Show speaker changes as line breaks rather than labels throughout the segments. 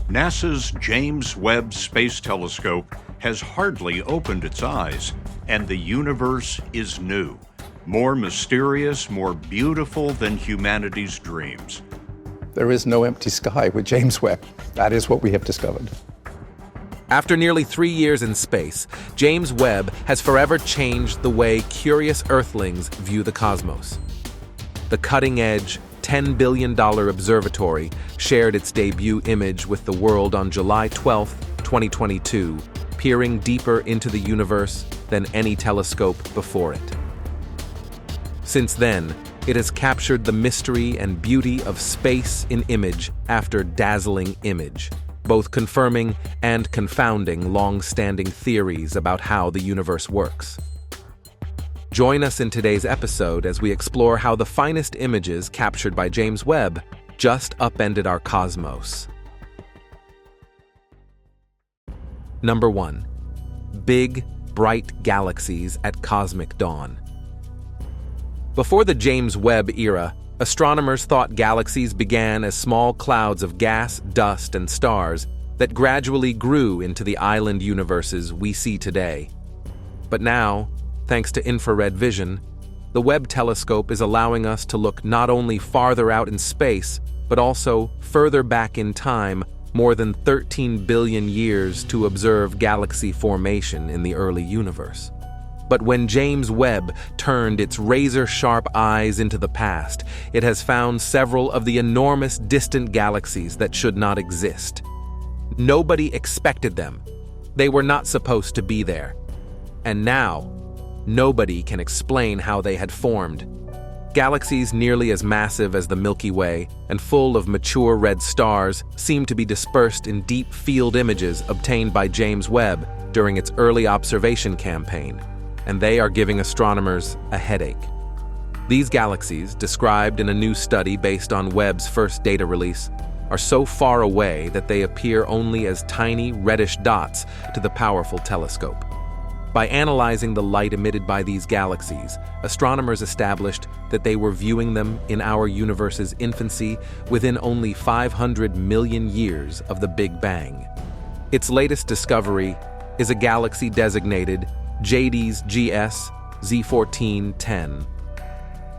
NASA's James Webb Space Telescope has hardly opened its eyes, and the universe is new, more mysterious, more beautiful than humanity's dreams.
There is no empty sky with James Webb. That is what we have discovered.
After nearly 3 years in space, James Webb has forever changed the way curious Earthlings view the cosmos. The cutting-edge, $10 billion observatory shared its debut image with the world on July 12, 2022, peering deeper into the universe than any telescope before it. Since then, it has captured the mystery and beauty of space in image after dazzling image, both confirming and confounding long-standing theories about how the universe works. Join us in today's episode as we explore how the finest images captured by James Webb just upended our cosmos. Number 1. Big, bright galaxies at cosmic dawn. Before the James Webb era, astronomers thought galaxies began as small clouds of gas, dust, and stars that gradually grew into the island universes we see today. But now, thanks to infrared vision, the Webb telescope is allowing us to look not only farther out in space, but also further back in time, more than 13 billion years, to observe galaxy formation in the early universe. But when James Webb turned its razor-sharp eyes into the past, it has found several of the enormous distant galaxies that should not exist. Nobody expected them. They were not supposed to be there. And now, nobody can explain how they had formed. Galaxies nearly as massive as the Milky Way and full of mature red stars seem to be dispersed in deep field images obtained by James Webb during its early observation campaign, and they are giving astronomers a headache. These galaxies, described in a new study based on Webb's first data release, are so far away that they appear only as tiny reddish dots to the powerful telescope. By analyzing the light emitted by these galaxies, astronomers established that they were viewing them in our universe's infancy within only 500 million years of the Big Bang. Its latest discovery is a galaxy designated JD's GS Z1410.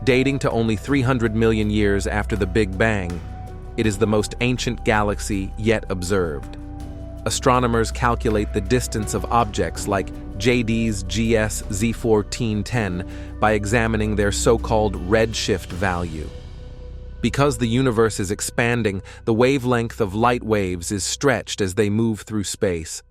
Dating to only 300 million years after the Big Bang, it is the most ancient galaxy yet observed. Astronomers calculate the distance of objects like JD's GS Z1410 by examining their so-called redshift value. Because the universe is expanding, the wavelength of light waves is stretched as they move through space.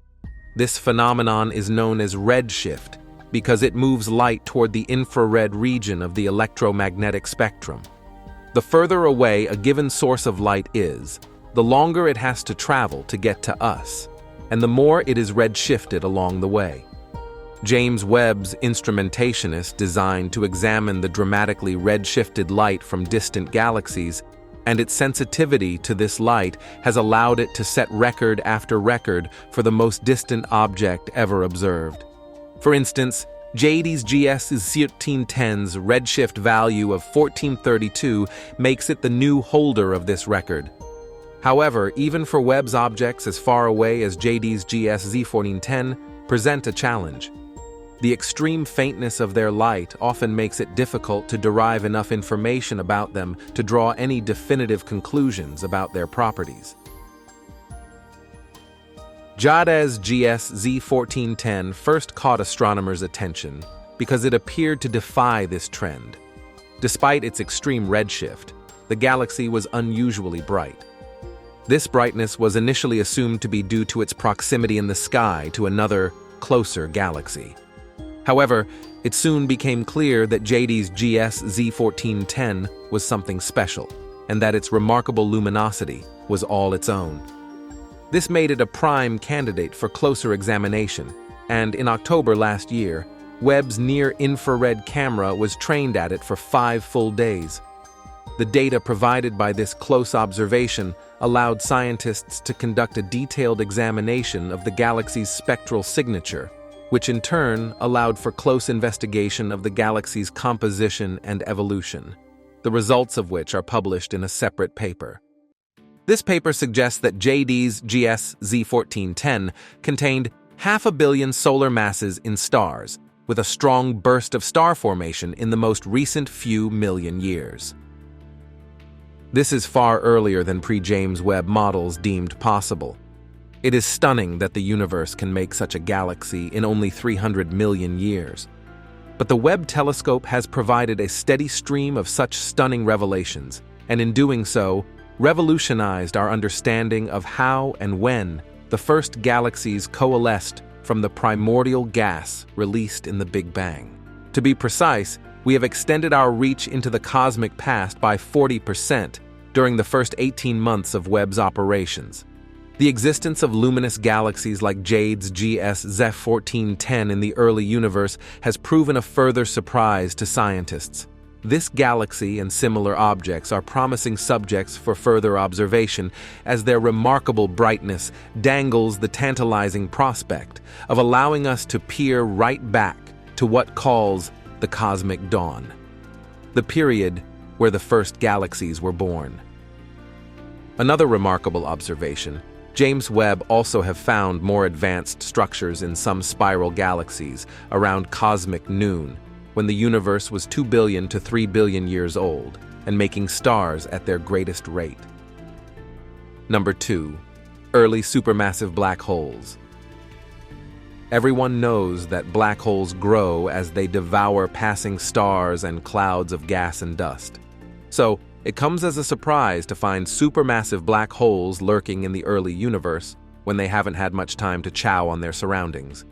This phenomenon is known as redshift because it moves light toward the infrared region of the electromagnetic spectrum. The further away a given source of light is, the longer it has to travel to get to us, and the more it is redshifted along the way. James Webb's instrumentation is designed to examine the dramatically redshifted light from distant galaxies, and its sensitivity to this light has allowed it to set record after record for the most distant object ever observed. For instance, JD's GS Z1410's redshift value of 1432 makes it the new holder of this record. However, even for Webb's objects as far away as JD's GS Z1410 present a challenge. The extreme faintness of their light often makes it difficult to derive enough information about them to draw any definitive conclusions about their properties. JD's GS Z1410 first caught astronomers' attention because it appeared to defy this trend. Despite its extreme redshift, the galaxy was unusually bright. This brightness was initially assumed to be due to its proximity in the sky to another, closer galaxy. However, it soon became clear that JD's GS Z1410 was something special, and that its remarkable luminosity was all its own. This made it a prime candidate for closer examination, and in October last year, Webb's near-infrared camera was trained at it for 5 full days. The data provided by this close observation allowed scientists to conduct a detailed examination of the galaxy's spectral signature, which in turn allowed for close investigation of the galaxy's composition and evolution, the results of which are published in a separate paper. This paper suggests that JD's GS Z1410 contained 500 million solar masses in stars, with a strong burst of star formation in the most recent few million years. This is far earlier than pre-James Webb models deemed possible. It is stunning that the universe can make such a galaxy in only 300 million years. But the Webb telescope has provided a steady stream of such stunning revelations, and in doing so, revolutionized our understanding of how and when the first galaxies coalesced from the primordial gas released in the Big Bang. To be precise, we have extended our reach into the cosmic past by 40% during the first 18 months of Webb's operations. The existence of luminous galaxies like Jade's GS Z1410 in the early universe has proven a further surprise to scientists. This galaxy and similar objects are promising subjects for further observation, as their remarkable brightness dangles the tantalizing prospect of allowing us to peer right back to what calls the cosmic dawn, the period where the first galaxies were born. Another remarkable observation: James Webb also have found more advanced structures in some spiral galaxies around cosmic noon, when the universe was 2 billion to 3 billion years old and making stars at their greatest rate. Number 2. Early supermassive black holes. Everyone knows that black holes grow as they devour passing stars and clouds of gas and dust. So, it comes as a surprise to find supermassive black holes lurking in the early universe when they haven't had much time to chow on their surroundings.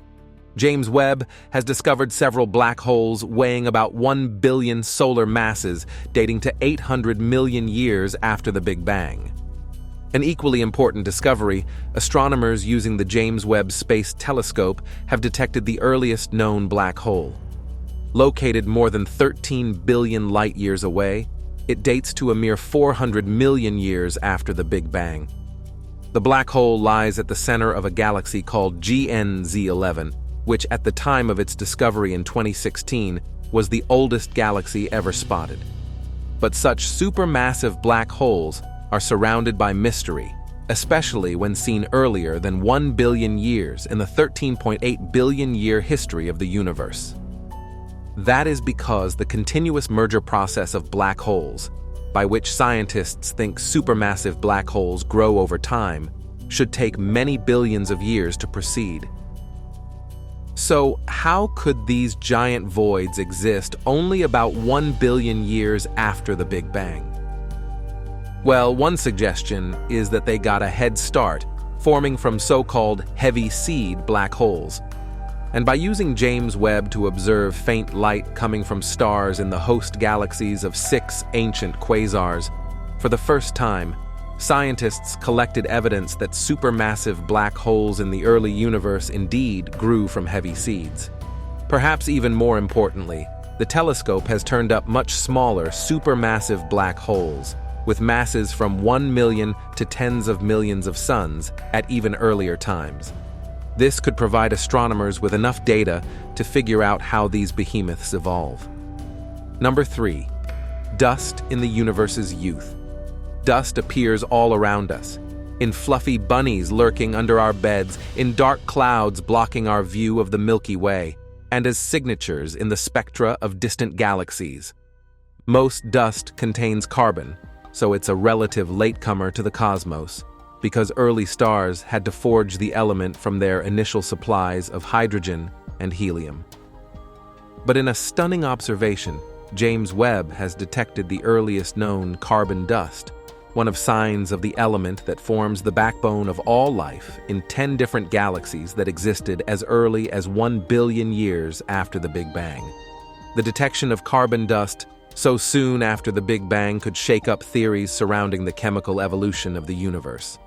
James Webb has discovered several black holes weighing about 1 billion solar masses dating to 800 million years after the Big Bang. An equally important discovery: astronomers using the James Webb Space Telescope have detected the earliest known black hole. Located more than 13 billion light-years away, it dates to a mere 400 million years after the Big Bang. The black hole lies at the center of a galaxy called GNZ11, which at the time of its discovery in 2016 was the oldest galaxy ever spotted. But such supermassive black holes are surrounded by mystery, especially when seen earlier than 1 billion years in the 13.8 billion year history of the universe. That is because the continuous merger process of black holes, by which scientists think supermassive black holes grow over time, should take many billions of years to proceed. So, how could these giant voids exist only about 1 billion years after the Big Bang? Well, one suggestion is that they got a head start, forming from so-called heavy seed black holes. And by using James Webb to observe faint light coming from stars in the host galaxies of 6 ancient quasars, for the first time, scientists collected evidence that supermassive black holes in the early universe indeed grew from heavy seeds. Perhaps even more importantly, the telescope has turned up much smaller supermassive black holes, with masses from 1 million to tens of millions of suns at even earlier times. This could provide astronomers with enough data to figure out how these behemoths evolve. Number 3. Dust in the universe's youth. Dust appears all around us, in fluffy bunnies lurking under our beds, in dark clouds blocking our view of the Milky Way, and as signatures in the spectra of distant galaxies. Most dust contains carbon, so it's a relative latecomer to the cosmos, because early stars had to forge the element from their initial supplies of hydrogen and helium. But in a stunning observation, James Webb has detected the earliest known carbon dust, one of signs of the element that forms the backbone of all life in 10 different galaxies that existed as early as 1 billion years after the Big Bang. The detection of carbon dust so soon after the Big Bang could shake up theories surrounding the chemical evolution of the universe.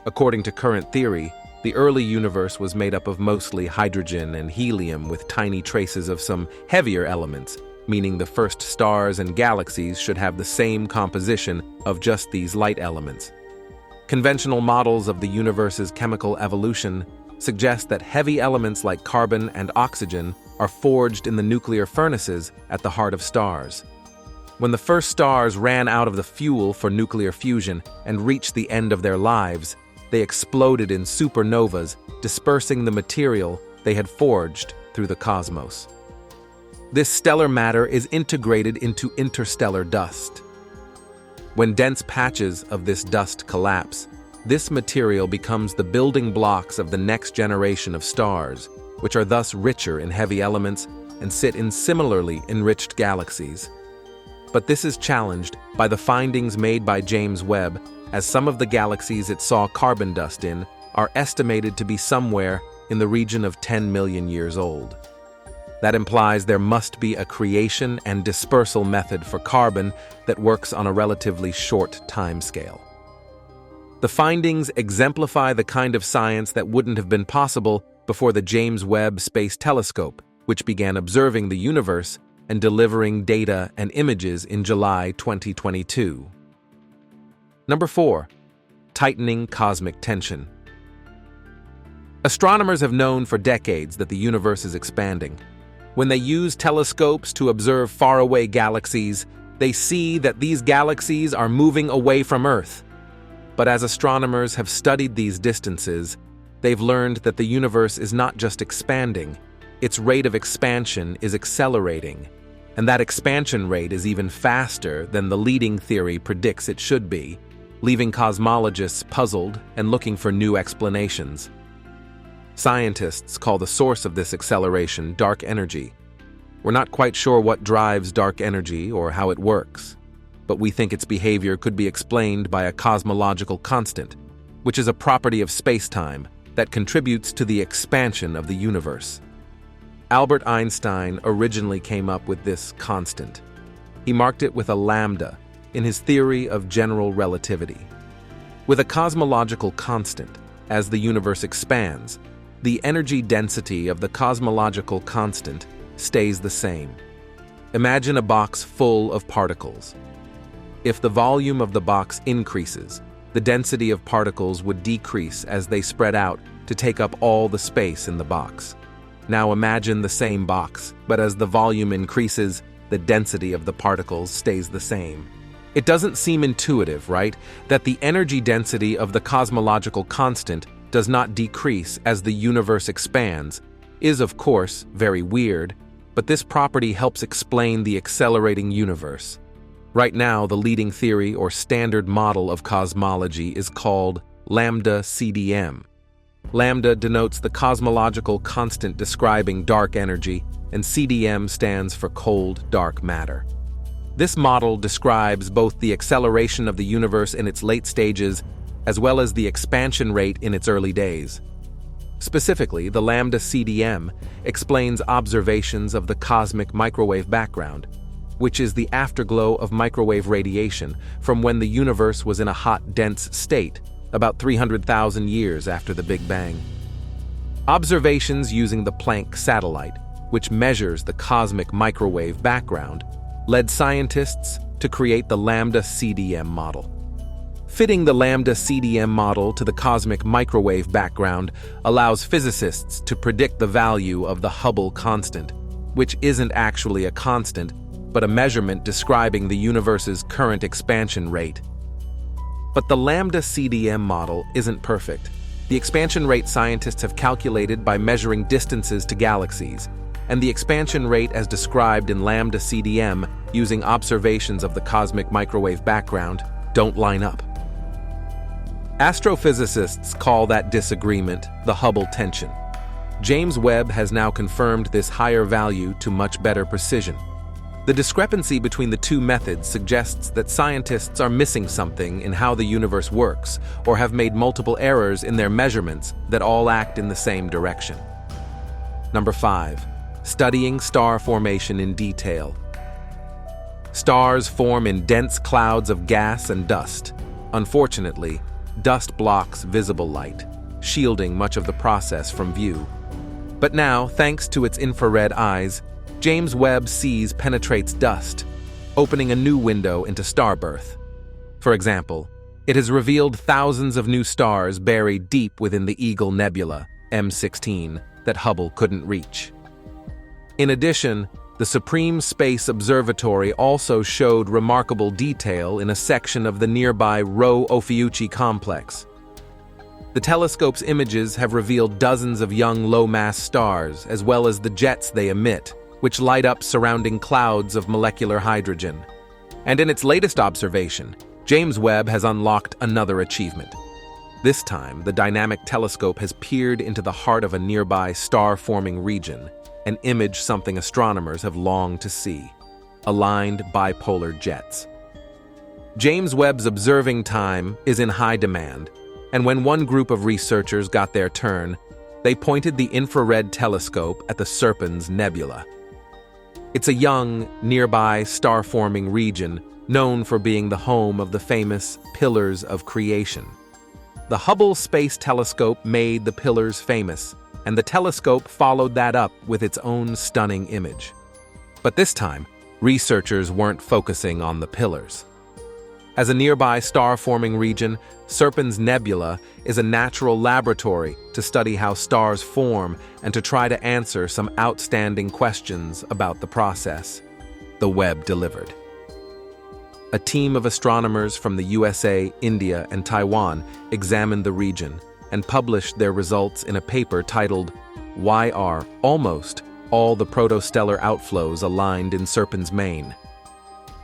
According to current theory, the early universe was made up of mostly hydrogen and helium with tiny traces of some heavier elements, meaning the first stars and galaxies should have the same composition of just these light elements. Conventional models of the universe's chemical evolution suggest that heavy elements like carbon and oxygen are forged in the nuclear furnaces at the heart of stars. When the first stars ran out of the fuel for nuclear fusion and reached the end of their lives, they exploded in supernovas, dispersing the material they had forged through the cosmos. This stellar matter is integrated into interstellar dust. When dense patches of this dust collapse, this material becomes the building blocks of the next generation of stars, which are thus richer in heavy elements and sit in similarly enriched galaxies. But this is challenged by the findings made by James Webb, as some of the galaxies it saw carbon dust in are estimated to be somewhere in the region of 10 million years old. That implies there must be a creation and dispersal method for carbon that works on a relatively short timescale. The findings exemplify the kind of science that wouldn't have been possible before the James Webb Space Telescope, which began observing the universe and delivering data and images in July 2022. Number 4. Tightening cosmic tension. Astronomers have known for decades that the universe is expanding. When they use telescopes to observe faraway galaxies, they see that these galaxies are moving away from Earth. But as astronomers have studied these distances, they've learned that the universe is not just expanding, its rate of expansion is accelerating, and that expansion rate is even faster than the leading theory predicts it should be, leaving cosmologists puzzled and looking for new explanations. Scientists call the source of this acceleration dark energy. We're not quite sure what drives dark energy or how it works, but we think its behavior could be explained by a cosmological constant, which is a property of space-time that contributes to the expansion of the universe. Albert Einstein originally came up with this constant. He marked it with a lambda in his theory of general relativity. With a cosmological constant, as the universe expands, the energy density of the cosmological constant stays the same. Imagine a box full of particles. If the volume of the box increases, the density of particles would decrease as they spread out to take up all the space in the box. Now imagine the same box, but as the volume increases, the density of the particles stays the same. It doesn't seem intuitive, right? That the energy density of the cosmological constant does not decrease as the universe expands is, of course, very weird, but this property helps explain the accelerating universe. Right now, the leading theory or standard model of cosmology is called lambda CDM. Lambda denotes the cosmological constant describing dark energy, and CDM stands for cold, dark matter. This model describes both the acceleration of the universe in its late stages as well as the expansion rate in its early days. Specifically, the lambda CDM explains observations of the cosmic microwave background, which is the afterglow of microwave radiation from when the universe was in a hot, dense state, about 300,000 years after the Big Bang. Observations using the Planck satellite, which measures the cosmic microwave background, led scientists to create the lambda CDM model. Fitting the lambda CDM model to the cosmic microwave background allows physicists to predict the value of the Hubble constant, which isn't actually a constant, but a measurement describing the universe's current expansion rate. But the lambda CDM model isn't perfect. The expansion rate scientists have calculated by measuring distances to galaxies, and the expansion rate as described in lambda CDM using observations of the cosmic microwave background don't line up. Astrophysicists call that disagreement the Hubble tension. James Webb has now confirmed this higher value to much better precision. The discrepancy between the two methods suggests that scientists are missing something in how the universe works, or have made multiple errors in their measurements that all act in the same direction. Number 5. Studying star formation in detail. Stars form in dense clouds of gas and dust. Unfortunately, dust blocks visible light, shielding much of the process from view. But now, thanks to its infrared eyes, James Webb penetrates dust, opening a new window into star birth. For example, it has revealed thousands of new stars buried deep within the Eagle Nebula, M16, that Hubble couldn't reach. In addition, The Supreme Space Observatory also showed remarkable detail in a section of the nearby Rho-Ophiuchi complex. The telescope's images have revealed dozens of young low-mass stars, as well as the jets they emit, which light up surrounding clouds of molecular hydrogen. And in its latest observation, James Webb has unlocked another achievement. This time, the dynamic telescope has peered into the heart of a nearby star-forming region and imaged something astronomers have longed to see: aligned bipolar jets. James Webb's observing time is in high demand, and when one group of researchers got their turn, they pointed the infrared telescope at the Serpens Nebula. It's a young, nearby star-forming region known for being the home of the famous Pillars of Creation. The Hubble Space Telescope made the pillars famous, and the telescope followed that up with its own stunning image. But this time, researchers weren't focusing on the pillars. As a nearby star-forming region, Serpens Nebula is a natural laboratory to study how stars form and to try to answer some outstanding questions about the process. The Webb delivered. A team of astronomers from the USA, India, and Taiwan examined the region and published their results in a paper titled "Why Are Almost All the Protostellar Outflows Aligned in Serpens Main?"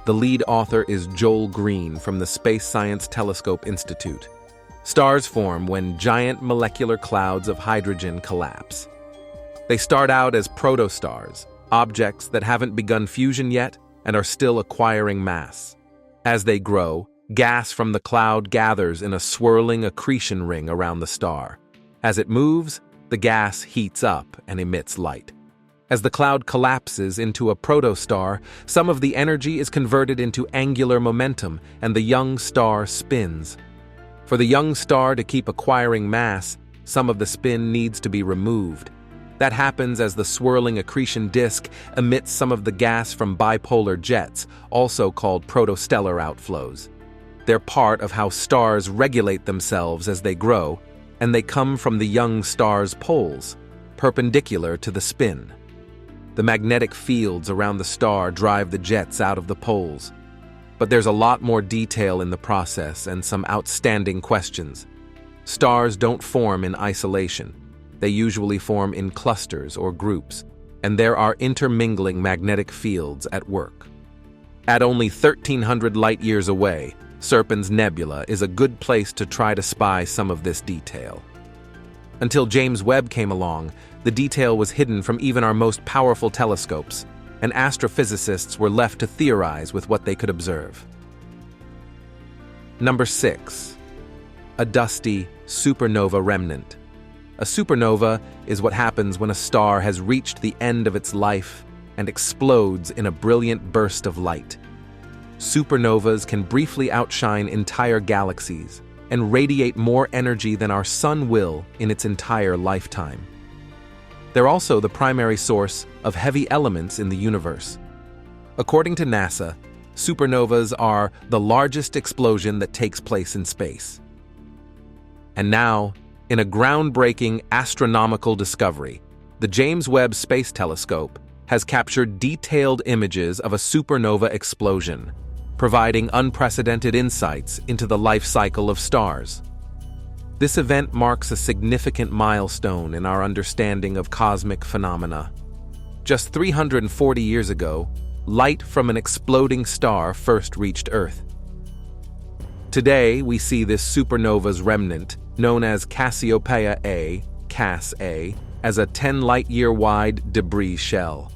The lead author is Joel Green from the Space Science Telescope Institute. Stars form when giant molecular clouds of hydrogen collapse. They start out as protostars, objects that haven't begun fusion yet and are still acquiring mass. As they grow, gas from the cloud gathers in a swirling accretion ring around the star. As it moves, the gas heats up and emits light. As the cloud collapses into a protostar, some of the energy is converted into angular momentum and the young star spins. For the young star to keep acquiring mass, some of the spin needs to be removed. That happens as the swirling accretion disk emits some of the gas from bipolar jets, also called protostellar outflows. They're part of how stars regulate themselves as they grow, and they come from the young star's poles, perpendicular to the spin. The magnetic fields around the star drive the jets out of the poles. But there's a lot more detail in the process and some outstanding questions. Stars don't form in isolation. They usually form in clusters or groups, and there are intermingling magnetic fields at work. At only 1,300 light-years away, Serpens Nebula is a good place to try to spy some of this detail. Until James Webb came along, the detail was hidden from even our most powerful telescopes, and astrophysicists were left to theorize with what they could observe. Number 6. A dusty supernova remnant. A supernova is what happens when a star has reached the end of its life and explodes in a brilliant burst of light. Supernovas can briefly outshine entire galaxies and radiate more energy than our sun will in its entire lifetime. They're also the primary source of heavy elements in the universe. According to NASA, supernovas are the largest explosion that takes place in space. And now, in a groundbreaking astronomical discovery, the James Webb Space Telescope has captured detailed images of a supernova explosion, providing unprecedented insights into the life cycle of stars. This event marks a significant milestone in our understanding of cosmic phenomena. Just 340 years ago, light from an exploding star first reached Earth. Today, we see this supernova's remnant, known as Cassiopeia A, Cas-A, as a 10-light-year-wide debris shell.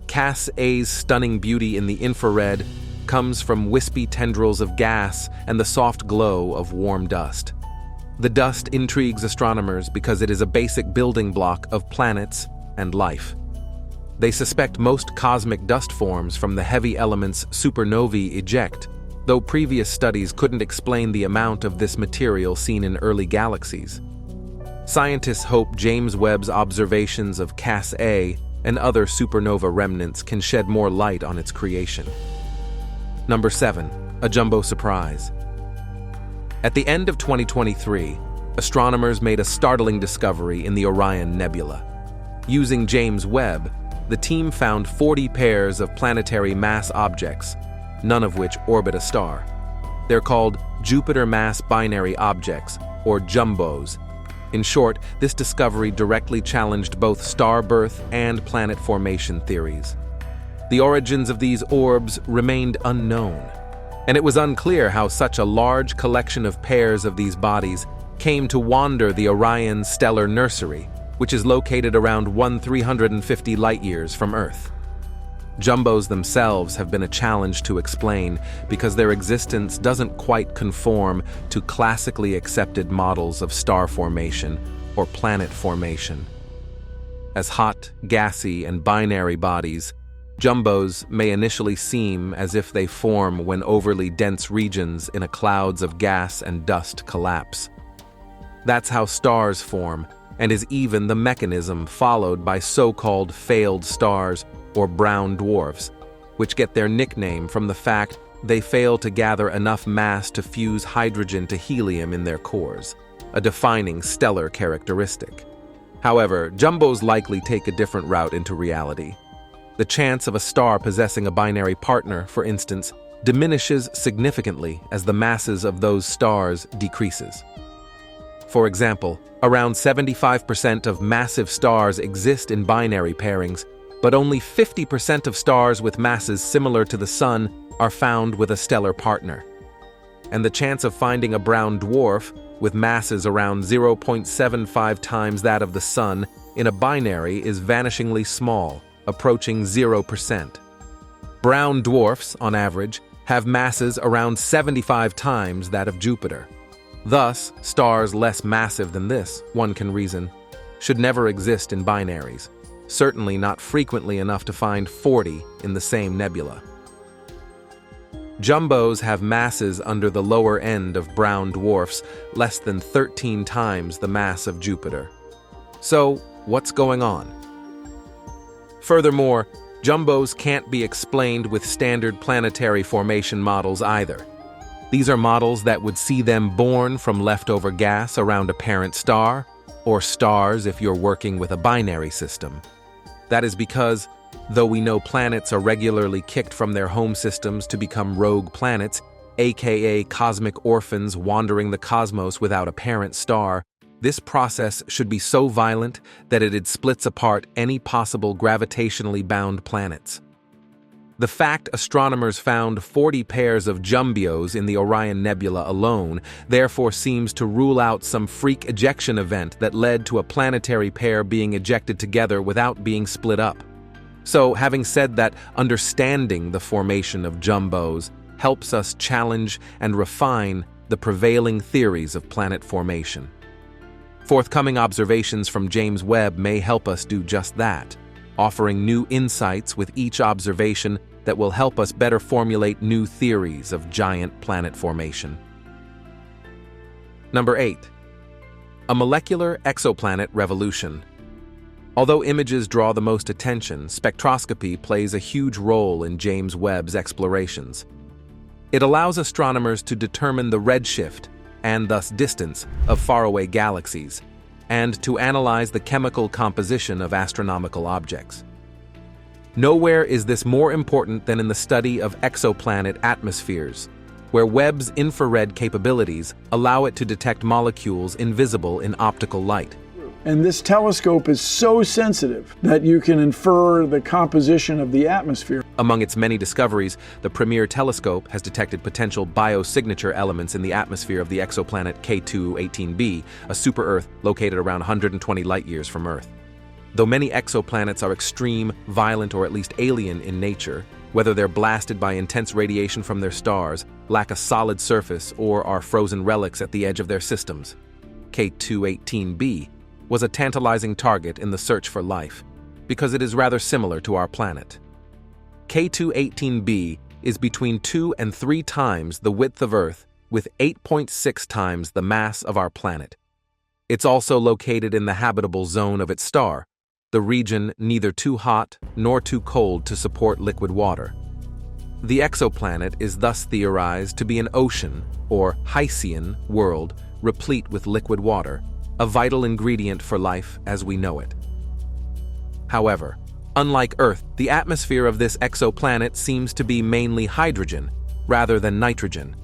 Cas-A's stunning beauty in the infrared comes from wispy tendrils of gas and the soft glow of warm dust. The dust intrigues astronomers because it is a basic building block of planets and life. They suspect most cosmic dust forms from the heavy elements supernovae eject, though previous studies couldn't explain the amount of this material seen in early galaxies. Scientists hope James Webb's observations of Cas-A and other supernova remnants can shed more light on its creation. Number 7. A jumbo surprise. At the end of 2023, astronomers made a startling discovery in the Orion Nebula. Using James Webb, the team found 40 pairs of planetary mass objects, none of which orbit a star. They're called Jupiter mass binary objects, or JUMBOs. In short, this discovery directly challenged both star birth and planet formation theories. The origins of these orbs remained unknown, and it was unclear how such a large collection of pairs of these bodies came to wander the Orion stellar nursery, which is located around 1,350 light-years from Earth. JUMBOs themselves have been a challenge to explain because their existence doesn't quite conform to classically accepted models of star formation or planet formation. As hot, gassy, and binary bodies, JUMBOs may initially seem as if they form when overly dense regions in a clouds of gas and dust collapse. That's how stars form, and is even the mechanism followed by so-called failed stars or brown dwarfs, which get their nickname from the fact they fail to gather enough mass to fuse hydrogen to helium in their cores, a defining stellar characteristic. However, JUMBOs likely take a different route into reality. The chance of a star possessing a binary partner, for instance, diminishes significantly as the masses of those stars decreases. For example, around 75% of massive stars exist in binary pairings, but only 50% of stars with masses similar to the Sun are found with a stellar partner. And the chance of finding a brown dwarf with masses around 0.75 times that of the Sun in a binary is vanishingly small, approaching 0%. Brown dwarfs, on average, have masses around 75 times that of Jupiter. Thus, stars less massive than this, one can reason, should never exist in binaries, certainly not frequently enough to find 40 in the same nebula. JUMBOs have masses under the lower end of brown dwarfs less than 13 times the mass of Jupiter. So, what's going on? Furthermore, JUMBOs can't be explained with standard planetary formation models either. These are models that would see them born from leftover gas around a parent star, or stars if you're working with a binary system. That is because, though we know planets are regularly kicked from their home systems to become rogue planets, aka cosmic orphans wandering the cosmos without a parent star, this process should be so violent that it splits apart any possible gravitationally bound planets. The fact astronomers found 40 pairs of JUMBOs in the Orion Nebula alone therefore seems to rule out some freak ejection event that led to a planetary pair being ejected together without being split up. So, having said that, understanding the formation of JUMBOs helps us challenge and refine the prevailing theories of planet formation. Forthcoming observations from James Webb may help us do just that, offering new insights with each observation that will help us better formulate new theories of giant planet formation. Number 8. A molecular exoplanet revolution. Although images draw the most attention, spectroscopy plays a huge role in James Webb's explorations. It allows astronomers to determine the redshift, and thus distance, of faraway galaxies, and to analyze the chemical composition of astronomical objects. Nowhere is this more important than in the study of exoplanet atmospheres, where Webb's infrared capabilities allow it to detect molecules invisible in optical light.
And this telescope is so sensitive that you can infer the composition of the atmosphere.
Among its many discoveries, the Premier telescope has detected potential biosignature elements in the atmosphere of the exoplanet K2-18b, a super-Earth located around 120 light-years from Earth. Though many exoplanets are extreme, violent, or at least alien in nature, whether they're blasted by intense radiation from their stars, lack a solid surface, or are frozen relics at the edge of their systems, K2-18b was a tantalizing target in the search for life, because it is rather similar to our planet. K2-18b is between 2 and 3 times the width of Earth, with 8.6 times the mass of our planet. It's also located in the habitable zone of its star, the region neither too hot nor too cold to support liquid water. The exoplanet is thus theorized to be an ocean, or Hycean, world replete with liquid water, a vital ingredient for life as we know it. However, Unlike Earth, the atmosphere of this exoplanet seems to be mainly hydrogen, rather than nitrogen.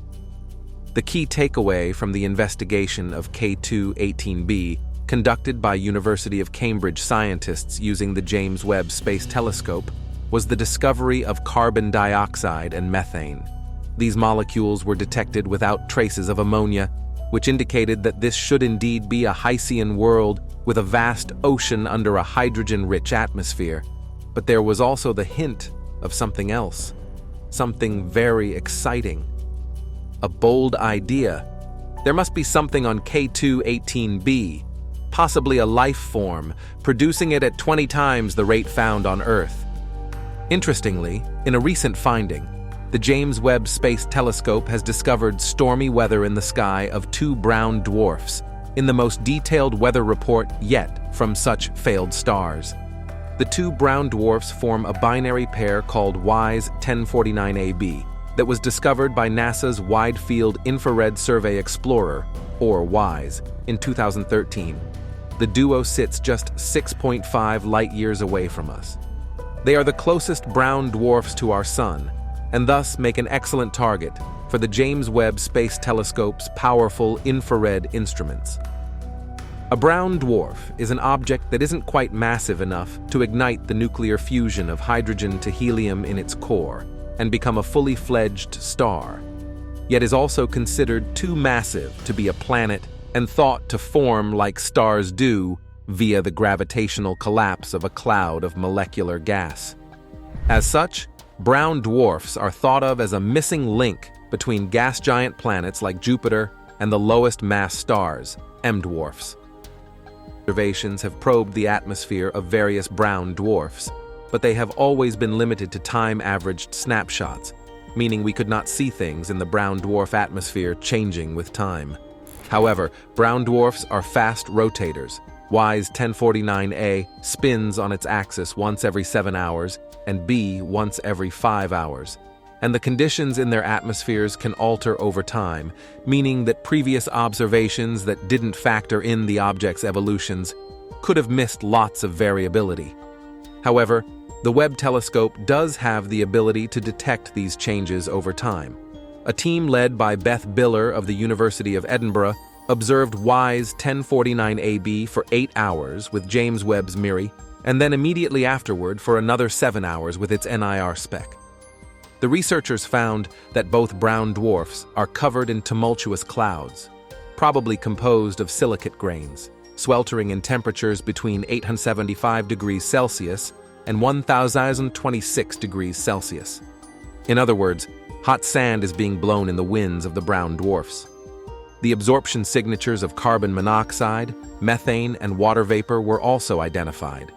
The key takeaway from the investigation of K2-18b, conducted by University of Cambridge scientists using the James Webb Space Telescope, was the discovery of carbon dioxide and methane. These molecules were detected without traces of ammonia, which indicated that this should indeed be a Hycean world with a vast ocean under a hydrogen-rich atmosphere. But there was also the hint of something else, something very exciting. A bold idea. There must be something on K2-18b, possibly a life form, producing it at 20 times the rate found on Earth. Interestingly, in a recent finding, the James Webb Space Telescope has discovered stormy weather in the sky of 2 brown dwarfs, in the most detailed weather report yet from such failed stars. The 2 brown dwarfs form a binary pair called WISE 1049ab that was discovered by NASA's Wide Field Infrared Survey Explorer, or WISE, in 2013. The duo sits just 6.5 light-years away from us. They are the closest brown dwarfs to our Sun, and thus make an excellent target for the James Webb Space Telescope's powerful infrared instruments. A brown dwarf is an object that isn't quite massive enough to ignite the nuclear fusion of hydrogen to helium in its core and become a fully fledged star, yet is also considered too massive to be a planet and thought to form like stars do via the gravitational collapse of a cloud of molecular gas. As such, brown dwarfs are thought of as a missing link between gas giant planets like Jupiter and the lowest mass stars, M dwarfs. Observations have probed the atmosphere of various brown dwarfs, but they have always been limited to time-averaged snapshots, meaning we could not see things in the brown dwarf atmosphere changing with time. However, brown dwarfs are fast rotators. WISE 1049a spins on its axis once every 7 hours, and B once every 5 hours. And the conditions in their atmospheres can alter over time, meaning that previous observations that didn't factor in the object's evolutions could have missed lots of variability. However, the Webb telescope does have the ability to detect these changes over time. A team led by Beth Biller of the University of Edinburgh observed WISE 1049ab for 8 hours with James Webb's MIRI, and then immediately afterward for another 7 hours with its NIR spec. The researchers found that both brown dwarfs are covered in tumultuous clouds, probably composed of silicate grains, sweltering in temperatures between 875 degrees Celsius and 1026 degrees Celsius. In other words, hot sand is being blown in the winds of the brown dwarfs. The absorption signatures of carbon monoxide, methane, and water vapor were also identified.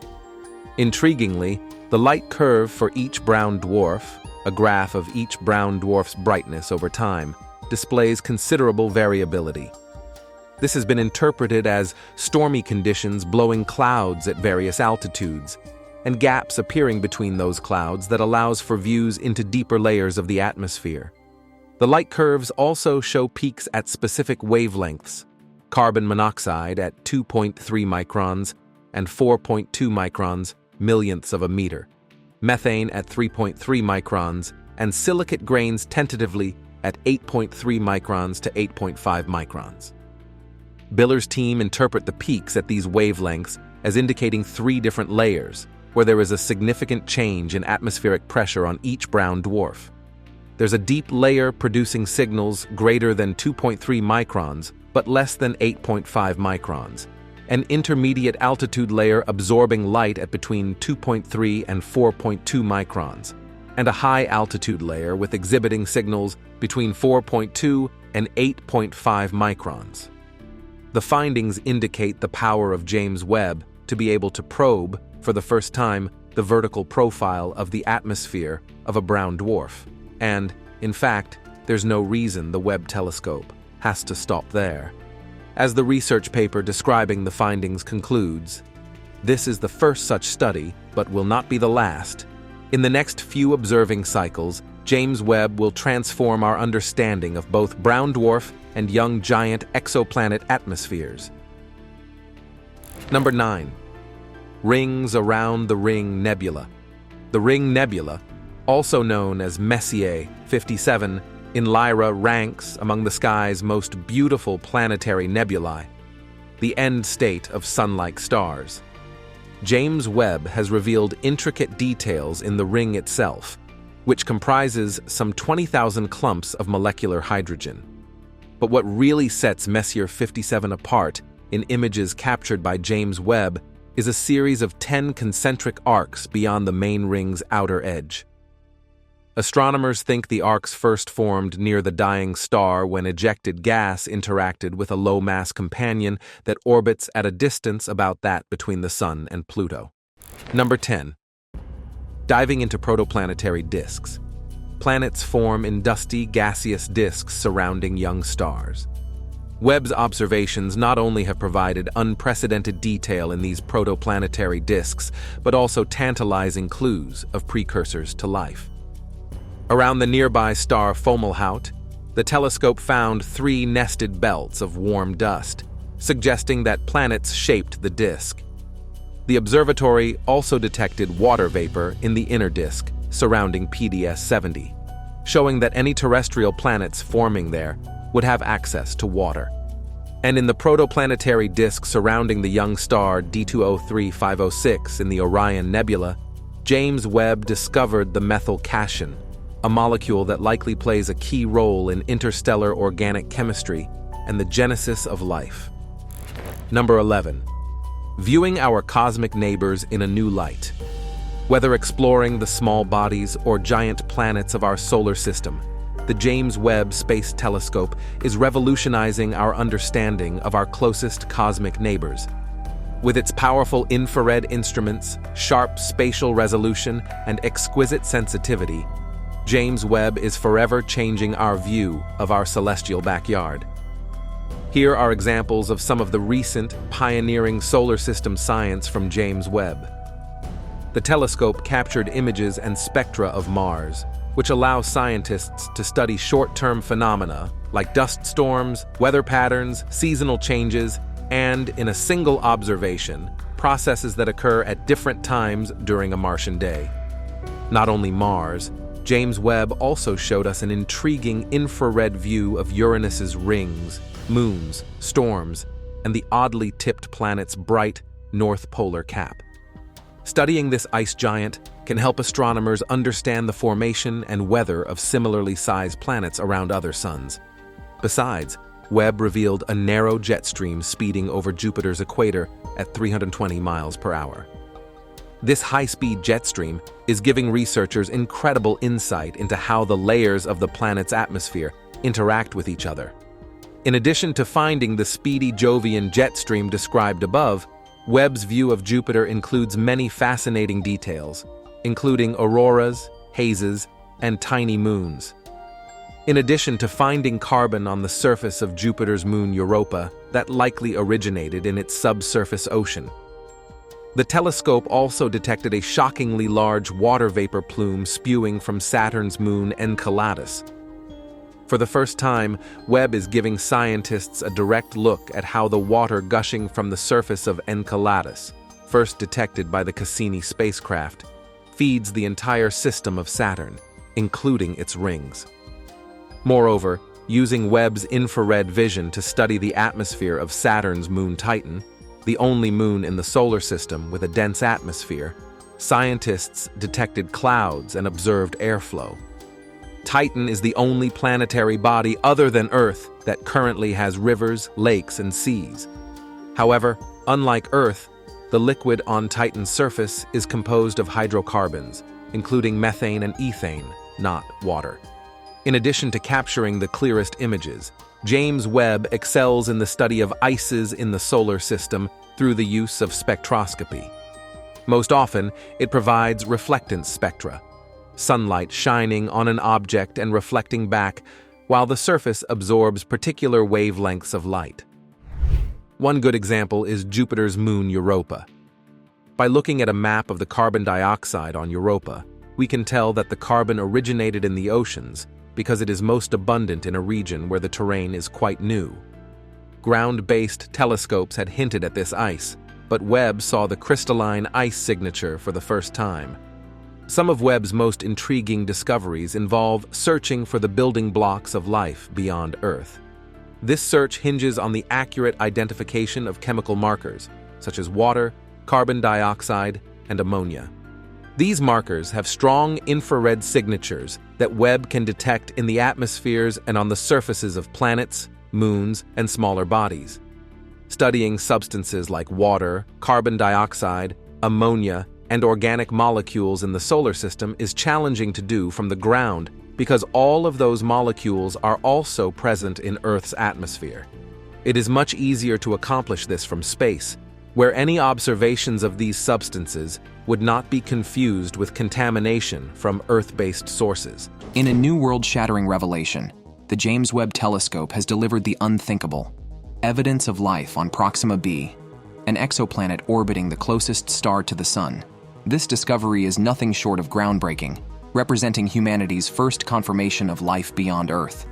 Intriguingly, the light curve for each brown dwarf, a graph of each brown dwarf's brightness over time, displays considerable variability. This has been interpreted as stormy conditions blowing clouds at various altitudes, and gaps appearing between those clouds that allows for views into deeper layers of the atmosphere. The light curves also show peaks at specific wavelengths, carbon monoxide at 2.3 microns and 4.2 microns, millionths of a meter, methane at 3.3 microns, and silicate grains tentatively at 8.3 microns to 8.5 microns. Biller's team interpret the peaks at these wavelengths as indicating 3 different layers, where there is a significant change in atmospheric pressure on each brown dwarf. There's a deep layer producing signals greater than 2.3 microns, but less than 8.5 microns, an intermediate altitude layer absorbing light at between 2.3 and 4.2 microns, and a high altitude layer with exhibiting signals between 4.2 and 8.5 microns. The findings indicate the power of James Webb to be able to probe, for the first time, the vertical profile of the atmosphere of a brown dwarf. And, in fact, there's no reason the Webb telescope has to stop there. As the research paper describing the findings concludes, this is the first such study, but will not be the last. In the next few observing cycles, James Webb will transform our understanding of both brown dwarf and young giant exoplanet atmospheres. Number 9. rings around the Ring Nebula. The Ring Nebula, also known as Messier 57, in Lyra ranks among the sky's most beautiful planetary nebulae, the end state of sun-like stars. James Webb has revealed intricate details in the ring itself, which comprises some 20,000 clumps of molecular hydrogen. But what really sets Messier 57 apart in images captured by James Webb is a series of 10 concentric arcs beyond the main ring's outer edge. Astronomers think the arcs first formed near the dying star when ejected gas interacted with a low-mass companion that orbits at a distance about that between the Sun and Pluto. Number 10. Diving into protoplanetary disks. Planets form in dusty, gaseous disks surrounding young stars. Webb's observations not only have provided unprecedented detail in these protoplanetary disks, but also tantalizing clues of precursors to life. Around the nearby star Fomalhaut, the telescope found 3 nested belts of warm dust, suggesting that planets shaped the disk. The observatory also detected water vapor in the inner disk surrounding PDS 70, showing that any terrestrial planets forming there would have access to water. And in the protoplanetary disk surrounding the young star D203506 in the Orion Nebula, James Webb discovered the methyl cation, a molecule that likely plays a key role in interstellar organic chemistry and the genesis of life. Number 11. Viewing our cosmic neighbors in a new light. Whether exploring the small bodies or giant planets of our solar system, the James Webb Space Telescope is revolutionizing our understanding of our closest cosmic neighbors. With its powerful infrared instruments, sharp spatial resolution, and exquisite sensitivity, James Webb is forever changing our view of our celestial backyard. Here are examples of some of the recent, pioneering solar system science from James Webb. The telescope captured images and spectra of Mars, which allow scientists to study short-term phenomena like dust storms, weather patterns, seasonal changes, and, in a single observation, processes that occur at different times during a Martian day. Not only Mars, James Webb also showed us an intriguing infrared view of Uranus's rings, moons, storms, and the oddly tipped planet's bright north polar cap. Studying this ice giant can help astronomers understand the formation and weather of similarly sized planets around other suns. Besides, Webb revealed a narrow jet stream speeding over Jupiter's equator at 320 miles per hour. This high-speed jet stream is giving researchers incredible insight into how the layers of the planet's atmosphere interact with each other. In addition to finding the speedy Jovian jet stream described above, Webb's view of Jupiter includes many fascinating details, including auroras, hazes, and tiny moons. In addition to finding carbon on the surface of Jupiter's moon Europa that likely originated in its subsurface ocean, the telescope also detected a shockingly large water vapor plume spewing from Saturn's moon Enceladus. For the first time, Webb is giving scientists a direct look at how the water gushing from the surface of Enceladus, first detected by the Cassini spacecraft, feeds the entire system of Saturn, including its rings. Moreover, using Webb's infrared vision to study the atmosphere of Saturn's moon Titan, the only moon in the solar system with a dense atmosphere, scientists detected clouds and observed airflow. Titan is the only planetary body other than Earth that currently has rivers, lakes, and seas. However, unlike Earth, the liquid on Titan's surface is composed of hydrocarbons, including methane and ethane, not water. In addition to capturing the clearest images, James Webb excels in the study of ices in the solar system through the use of spectroscopy. Most often, it provides reflectance spectra, sunlight shining on an object and reflecting back, while the surface absorbs particular wavelengths of light. One good example is Jupiter's moon Europa. By looking at a map of the carbon dioxide on Europa, we can tell that the carbon originated in the oceans because it is most abundant in a region where the terrain is quite new. Ground-based telescopes had hinted at this ice, but Webb saw the crystalline ice signature for the first time. Some of Webb's most intriguing discoveries involve searching for the building blocks of life beyond Earth. This search hinges on the accurate identification of chemical markers, such as water, carbon dioxide, and ammonia. These markers have strong infrared signatures that Webb can detect in the atmospheres and on the surfaces of planets, moons, and smaller bodies. Studying substances like water, carbon dioxide, ammonia, and organic molecules in the solar system is challenging to do from the ground because all of those molecules are also present in Earth's atmosphere. It is much easier to accomplish this from space, where any observations of these substances would not be confused with contamination from Earth-based sources.
In a new world-shattering revelation, the James Webb Telescope has delivered the unthinkable: evidence of life on Proxima b, an exoplanet orbiting the closest star to the Sun. This discovery is nothing short of groundbreaking, representing humanity's first confirmation of life beyond Earth.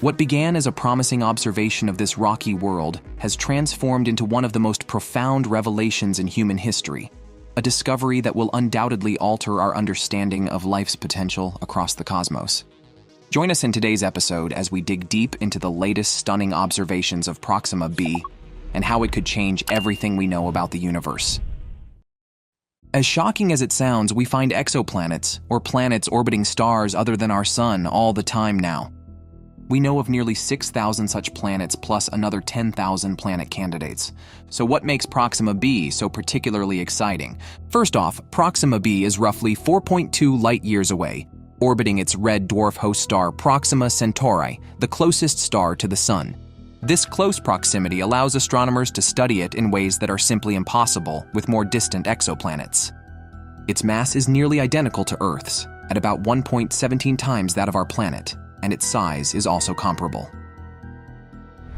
What began as a promising observation of this rocky world has transformed into one of the most profound revelations in human history, a discovery that will undoubtedly alter our understanding of life's potential across the cosmos. Join us in today's episode as we dig deep into the latest stunning observations of Proxima b and how it could change everything we know about the universe. As shocking as it sounds, we find exoplanets, or planets orbiting stars other than our Sun, all the time now. We know of nearly 6,000 such planets plus another 10,000 planet candidates. So what makes Proxima b so particularly exciting? First off, Proxima b is roughly 4.2 light-years away, orbiting its red dwarf host star Proxima Centauri, the closest star to the Sun. This close proximity allows astronomers to study it in ways that are simply impossible with more distant exoplanets. Its mass is nearly identical to Earth's, at about 1.17 times that of our planet, and its size is also comparable.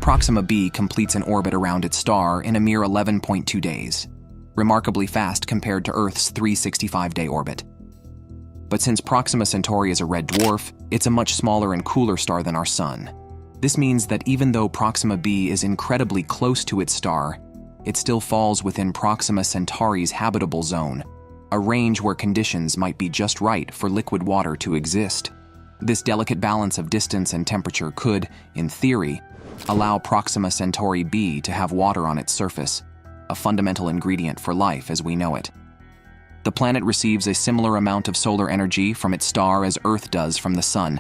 Proxima b completes an orbit around its star in a mere 11.2 days, remarkably fast compared to Earth's 365-day orbit. But since Proxima Centauri is a red dwarf, it's a much smaller and cooler star than our Sun. This means that even though Proxima b is incredibly close to its star, it still falls within Proxima Centauri's habitable zone, a range where conditions might be just right for liquid water to exist. This delicate balance of distance and temperature could, in theory, allow Proxima Centauri b to have water on its surface, a fundamental ingredient for life as we know it. The planet receives a similar amount of solar energy from its star as Earth does from the Sun,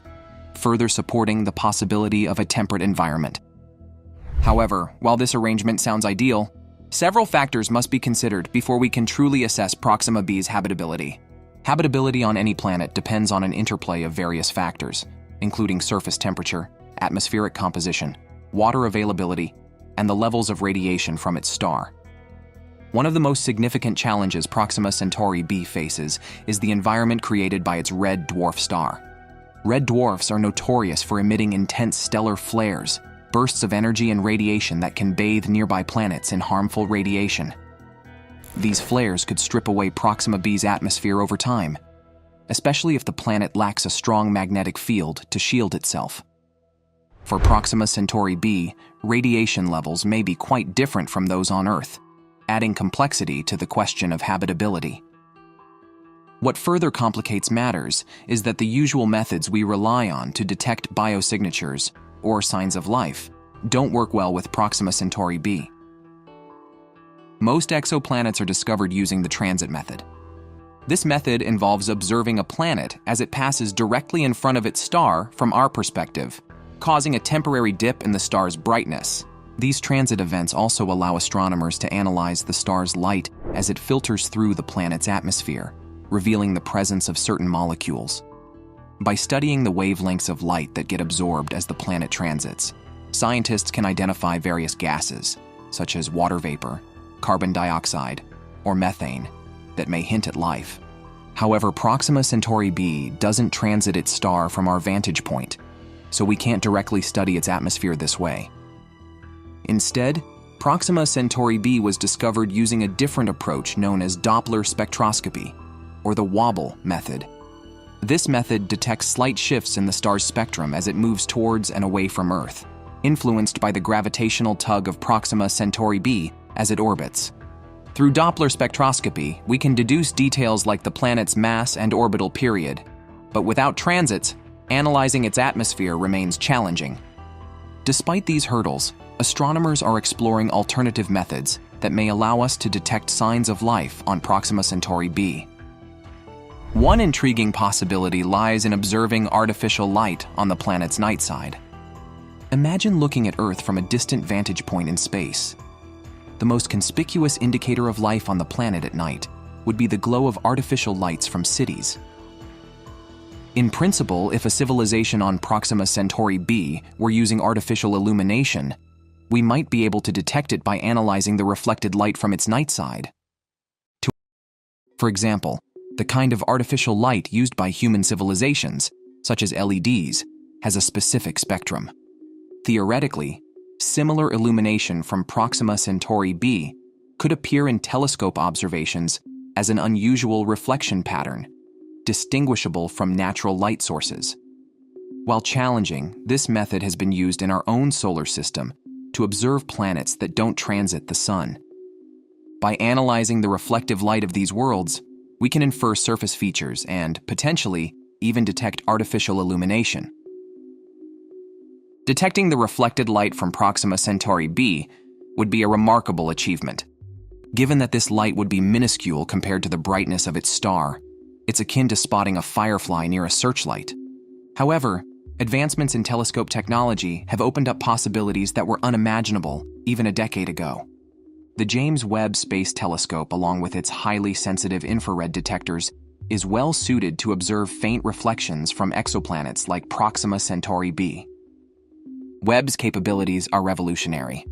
further supporting the possibility of a temperate environment. However, while this arrangement sounds ideal, several factors must be considered before we can truly assess Proxima b's habitability. Habitability on any planet depends on an interplay of various factors, including surface temperature, atmospheric composition, water availability, and the levels of radiation from its star. One of the most significant challenges Proxima Centauri b faces is the environment created by its red dwarf star. Red dwarfs are notorious for emitting intense stellar flares, bursts of energy and radiation that can bathe nearby planets in harmful radiation. These flares could strip away Proxima b's atmosphere over time, especially if the planet lacks a strong magnetic field to shield itself. For Proxima Centauri b, radiation levels may be quite different from those on Earth, adding complexity to the question of habitability. What further complicates matters is that the usual methods we rely on to detect biosignatures, or signs of life, don't work well with Proxima Centauri b. Most exoplanets are discovered using the transit method. This method involves observing a planet as it passes directly in front of its star from our perspective, causing a temporary dip in the star's brightness. These transit events also allow astronomers to analyze the star's light as it filters through the planet's atmosphere, revealing the presence of certain molecules. By studying the wavelengths of light that get absorbed as the planet transits, scientists can identify various gases, such as water vapor, carbon dioxide, or methane, that may hint at life. However, Proxima Centauri b doesn't transit its star from our vantage point, so we can't directly study its atmosphere this way. Instead, Proxima Centauri b was discovered using a different approach known as Doppler spectroscopy, or the wobble method. This method detects slight shifts in the star's spectrum as it moves towards and away from Earth, influenced by the gravitational tug of Proxima Centauri b as it orbits. Through Doppler spectroscopy, we can deduce details like the planet's mass and orbital period, but without transits, analyzing its atmosphere remains challenging. Despite these hurdles, astronomers are exploring alternative methods that may allow us to detect signs of life on Proxima Centauri b. One intriguing possibility lies in observing artificial light on the planet's night side. Imagine looking at Earth from a distant vantage point in space. The most conspicuous indicator of life on the planet at night would be the glow of artificial lights from cities. In principle, if a civilization on Proxima Centauri b were using artificial illumination, we might be able to detect it by analyzing the reflected light from its night side. For example, the kind of artificial light used by human civilizations, such as LEDs, has a specific spectrum. Theoretically, similar illumination from Proxima Centauri b could appear in telescope observations as an unusual reflection pattern, distinguishable from natural light sources. While challenging, this method has been used in our own solar system to observe planets that don't transit the sun. By analyzing the reflective light of these worlds, we can infer surface features and, potentially, even detect artificial illumination. Detecting the reflected light from Proxima Centauri b would be a remarkable achievement. Given that this light would be minuscule compared to the brightness of its star, it's akin to spotting a firefly near a searchlight. However, advancements in telescope technology have opened up possibilities that were unimaginable even a decade ago. The James Webb Space Telescope, along with its highly sensitive infrared detectors, is well suited to observe faint reflections from exoplanets like Proxima Centauri b. Webb's capabilities are revolutionary.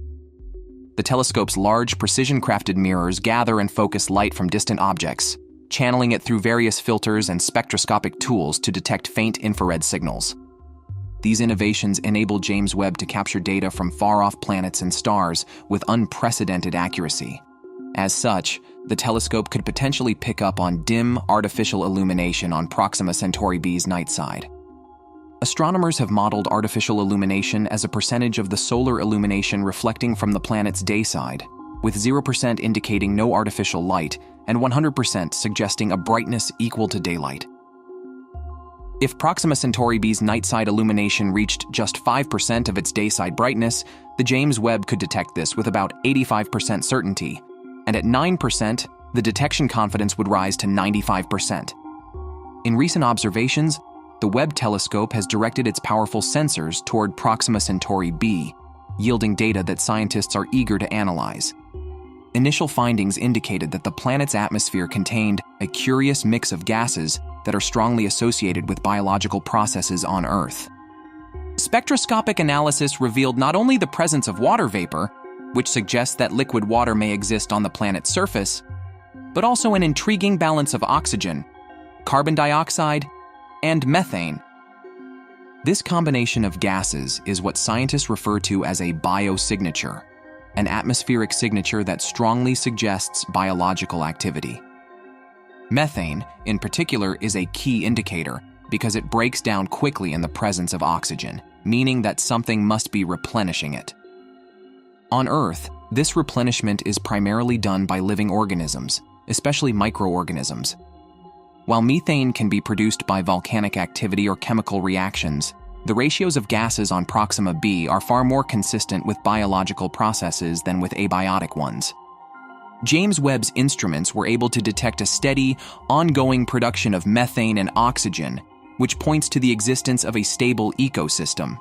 The telescope's large, precision-crafted mirrors gather and focus light from distant objects, channeling it through various filters and spectroscopic tools to detect faint infrared signals. These innovations enable James Webb to capture data from far-off planets and stars with unprecedented accuracy. As such, the telescope could potentially pick up on dim, artificial illumination on Proxima Centauri b's night side. Astronomers have modeled artificial illumination as a percentage of the solar illumination reflecting from the planet's day side, with 0% indicating no artificial light and 100% suggesting a brightness equal to daylight. If Proxima Centauri b's night-side illumination reached just 5% of its day-side brightness, the James Webb could detect this with about 85% certainty, and at 9%, the detection confidence would rise to 95%. In recent observations, the Webb telescope has directed its powerful sensors toward Proxima Centauri b, yielding data that scientists are eager to analyze. Initial findings indicated that the planet's atmosphere contained a curious mix of gases that are strongly associated with biological processes on Earth. Spectroscopic analysis revealed not only the presence of water vapor, which suggests that liquid water may exist on the planet's surface, but also an intriguing balance of oxygen, carbon dioxide, and methane. This combination of gases is what scientists refer to as a biosignature, an atmospheric signature that strongly suggests biological activity. Methane, in particular, is a key indicator because it breaks down quickly in the presence of oxygen, meaning that something must be replenishing it. On Earth, this replenishment is primarily done by living organisms, especially microorganisms. While methane can be produced by volcanic activity or chemical reactions, the ratios of gases on Proxima b are far more consistent with biological processes than with abiotic ones. James Webb's instruments were able to detect a steady, ongoing production of methane and oxygen, which points to the existence of a stable ecosystem.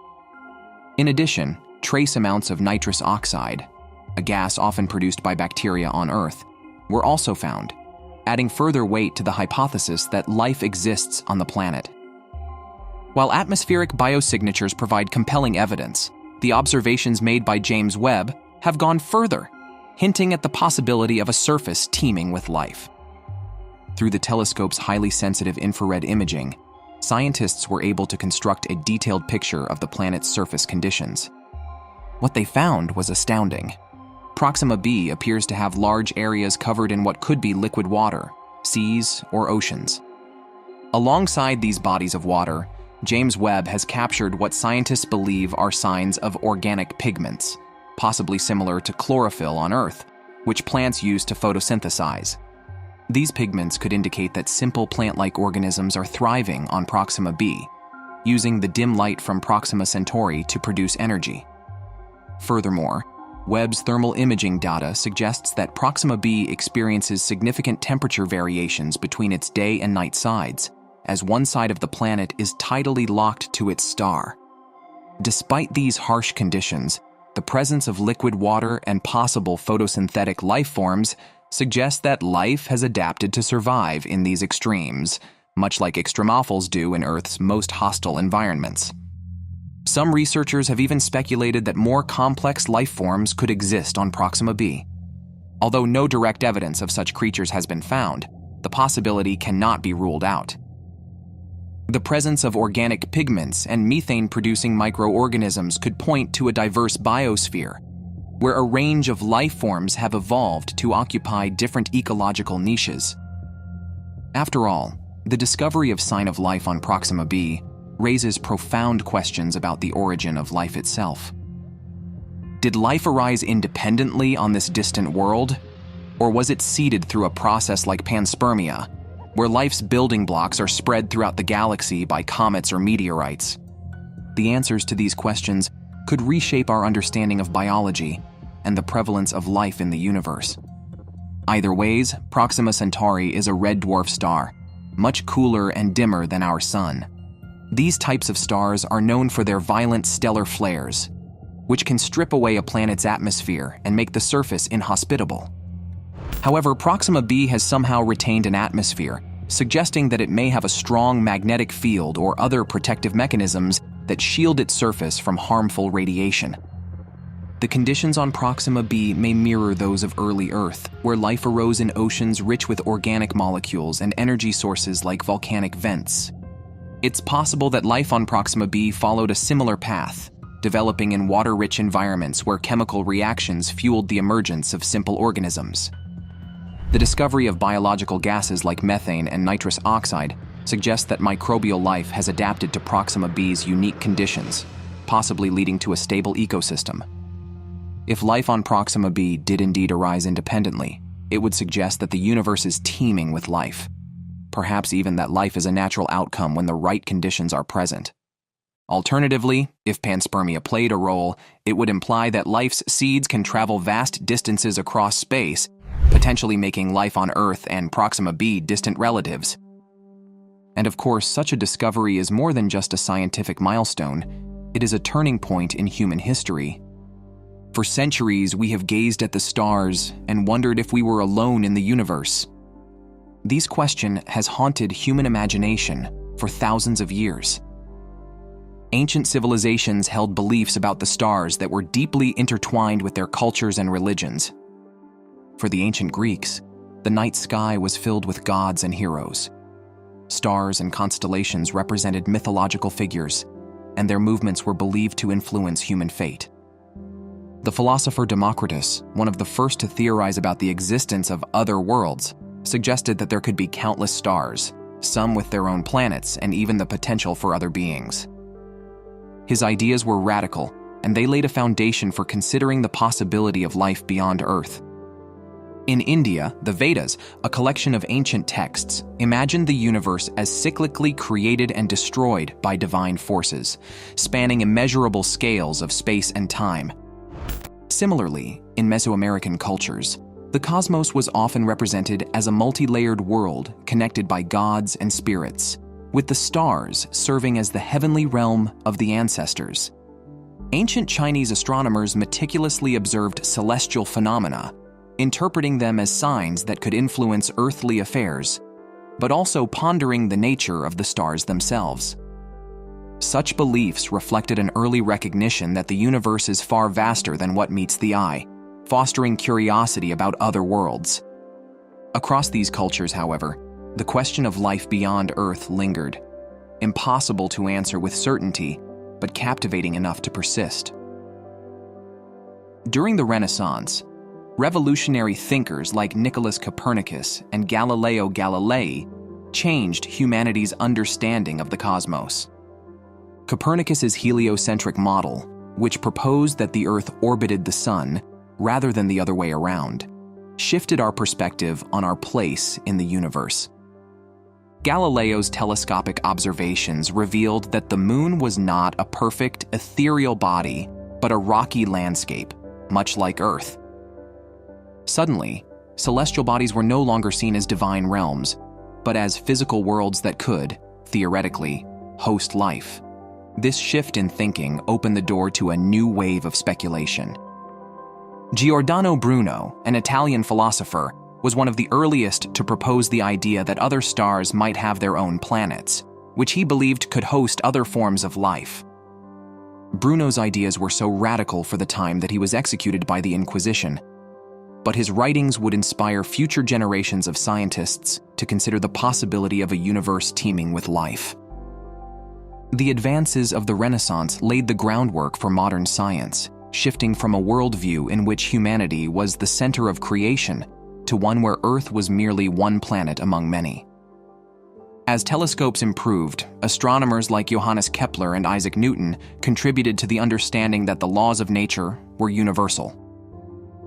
In addition, trace amounts of nitrous oxide, a gas often produced by bacteria on Earth, were also found, adding further weight to the hypothesis that life exists on the planet. While atmospheric biosignatures provide compelling evidence, the observations made by James Webb have gone further, hinting at the possibility of a surface teeming with life. Through the telescope's highly sensitive infrared imaging, scientists were able to construct a detailed picture of the planet's surface conditions. What they found was astounding. Proxima b appears to have large areas covered in what could be liquid water, seas, or oceans. Alongside these bodies of water, James Webb has captured what scientists believe are signs of organic pigments, possibly similar to chlorophyll on Earth, which plants use to photosynthesize. These pigments could indicate that simple plant-like organisms are thriving on Proxima b, using the dim light from Proxima Centauri to produce energy. Furthermore, Webb's thermal imaging data suggests that Proxima b experiences significant temperature variations between its day and night sides, as one side of the planet is tidally locked to its star. Despite these harsh conditions, the presence of liquid water and possible photosynthetic life forms suggests that life has adapted to survive in these extremes, much like extremophils do in Earth's most hostile environments. Some researchers have even speculated that more complex life forms could exist on Proxima b. Although no direct evidence of such creatures has been found, the possibility cannot be ruled out. The presence of organic pigments and methane-producing microorganisms could point to a diverse biosphere, where a range of life forms have evolved to occupy different ecological niches. After all, the discovery of sign of life on Proxima b raises profound questions about the origin of life itself. Did life arise independently on this distant world, or was it seeded through a process like panspermia, where life's building blocks are spread throughout the galaxy by comets or meteorites? The answers to these questions could reshape our understanding of biology and the prevalence of life in the universe. Either ways, Proxima Centauri is a red dwarf star, much cooler and dimmer than our Sun. These types of stars are known for their violent stellar flares, which can strip away a planet's atmosphere and make the surface inhospitable. However, Proxima b has somehow retained an atmosphere, suggesting that it may have a strong magnetic field or other protective mechanisms that shield its surface from harmful radiation. The conditions on Proxima b may mirror those of early Earth, where life arose in oceans rich with organic molecules and energy sources like volcanic vents. It's possible that life on Proxima b followed a similar path, developing in water-rich environments where chemical reactions fueled the emergence of simple organisms. The discovery of biological gases like methane and nitrous oxide suggests that microbial life has adapted to Proxima b's unique conditions, possibly leading to a stable ecosystem. If life on Proxima b did indeed arise independently, it would suggest that the universe is teeming with life. Perhaps even that life is a natural outcome when the right conditions are present. Alternatively, if panspermia played a role, it would imply that life's seeds can travel vast distances across space, potentially making life on Earth and Proxima b distant relatives. And of course, such a discovery is more than just a scientific milestone. It is a turning point in human history. For centuries, we have gazed at the stars and wondered if we were alone in the universe. This question has haunted human imagination for thousands of years. Ancient civilizations held beliefs about the stars that were deeply intertwined with their cultures and religions. For the ancient Greeks, the night sky was filled with gods and heroes. Stars and constellations represented mythological figures, and their movements were believed to influence human fate. The philosopher Democritus, one of the first to theorize about the existence of other worlds, suggested that there could be countless stars, some with their own planets and even the potential for other beings. His ideas were radical, and they laid a foundation for considering the possibility of life beyond Earth. In India, the Vedas, a collection of ancient texts, imagined the universe as cyclically created and destroyed by divine forces, spanning immeasurable scales of space and time. Similarly, in Mesoamerican cultures, the cosmos was often represented as a multi-layered world connected by gods and spirits, with the stars serving as the heavenly realm of the ancestors. Ancient Chinese astronomers meticulously observed celestial phenomena, interpreting them as signs that could influence earthly affairs, but also pondering the nature of the stars themselves. Such beliefs reflected an early recognition that the universe is far vaster than what meets the eye, fostering curiosity about other worlds. Across these cultures, however, the question of life beyond Earth lingered, impossible to answer with certainty, but captivating enough to persist. During the Renaissance, revolutionary thinkers like Nicholas Copernicus and Galileo Galilei changed humanity's understanding of the cosmos. Copernicus's heliocentric model, which proposed that the Earth orbited the Sun rather than the other way around, shifted our perspective on our place in the universe. Galileo's telescopic observations revealed that the moon was not a perfect, ethereal body, but a rocky landscape, much like Earth. Suddenly, celestial bodies were no longer seen as divine realms, but as physical worlds that could, theoretically, host life. This shift in thinking opened the door to a new wave of speculation. Giordano Bruno, an Italian philosopher, was one of the earliest to propose the idea that other stars might have their own planets, which he believed could host other forms of life. Bruno's ideas were so radical for the time that he was executed by the Inquisition, but his writings would inspire future generations of scientists to consider the possibility of a universe teeming with life. The advances of the Renaissance laid the groundwork for modern science, shifting from a worldview in which humanity was the center of creation to one where Earth was merely one planet among many. As telescopes improved, astronomers like Johannes Kepler and Isaac Newton contributed to the understanding that the laws of nature were universal.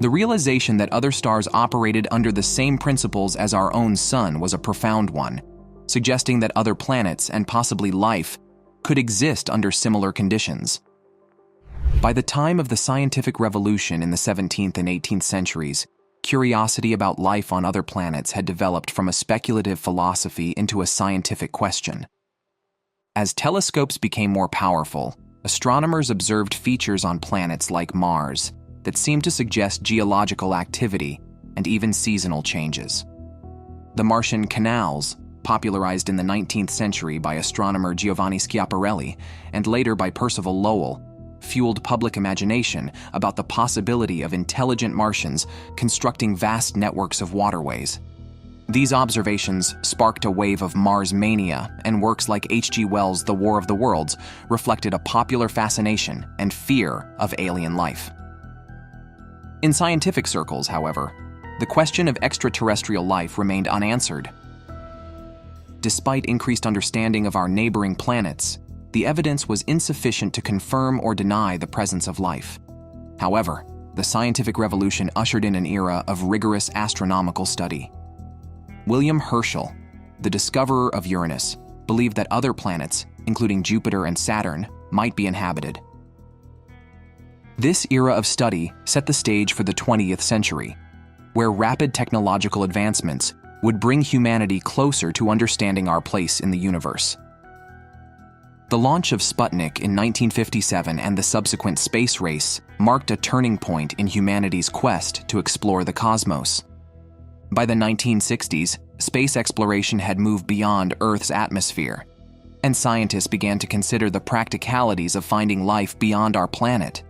The realization that other stars operated under the same principles as our own sun was a profound one, suggesting that other planets and possibly life could exist under similar conditions. By the time of the scientific revolution in the 17th and 18th centuries, curiosity about life on other planets had developed from a speculative philosophy into a scientific question. As telescopes became more powerful, astronomers observed features on planets like Mars that seemed to suggest geological activity and even seasonal changes. The Martian canals, popularized in the 19th century by astronomer Giovanni Schiaparelli and later by Percival Lowell, fueled public imagination about the possibility of intelligent Martians constructing vast networks of waterways. These observations sparked a wave of Mars mania, and works like H.G. Wells' The War of the Worlds reflected a popular fascination and fear of alien life. In scientific circles, however, the question of extraterrestrial life remained unanswered. Despite increased understanding of our neighboring planets, the evidence was insufficient to confirm or deny the presence of life. However, the scientific revolution ushered in an era of rigorous astronomical study. William Herschel, the discoverer of Uranus, believed that other planets, including Jupiter and Saturn, might be inhabited. This era of study set the stage for the 20th century, where rapid technological advancements would bring humanity closer to understanding our place in the universe. The launch of Sputnik in 1957 and the subsequent space race marked a turning point in humanity's quest to explore the cosmos. By the 1960s, space exploration had moved beyond Earth's atmosphere, and scientists began to consider the practicalities of finding life beyond our planet.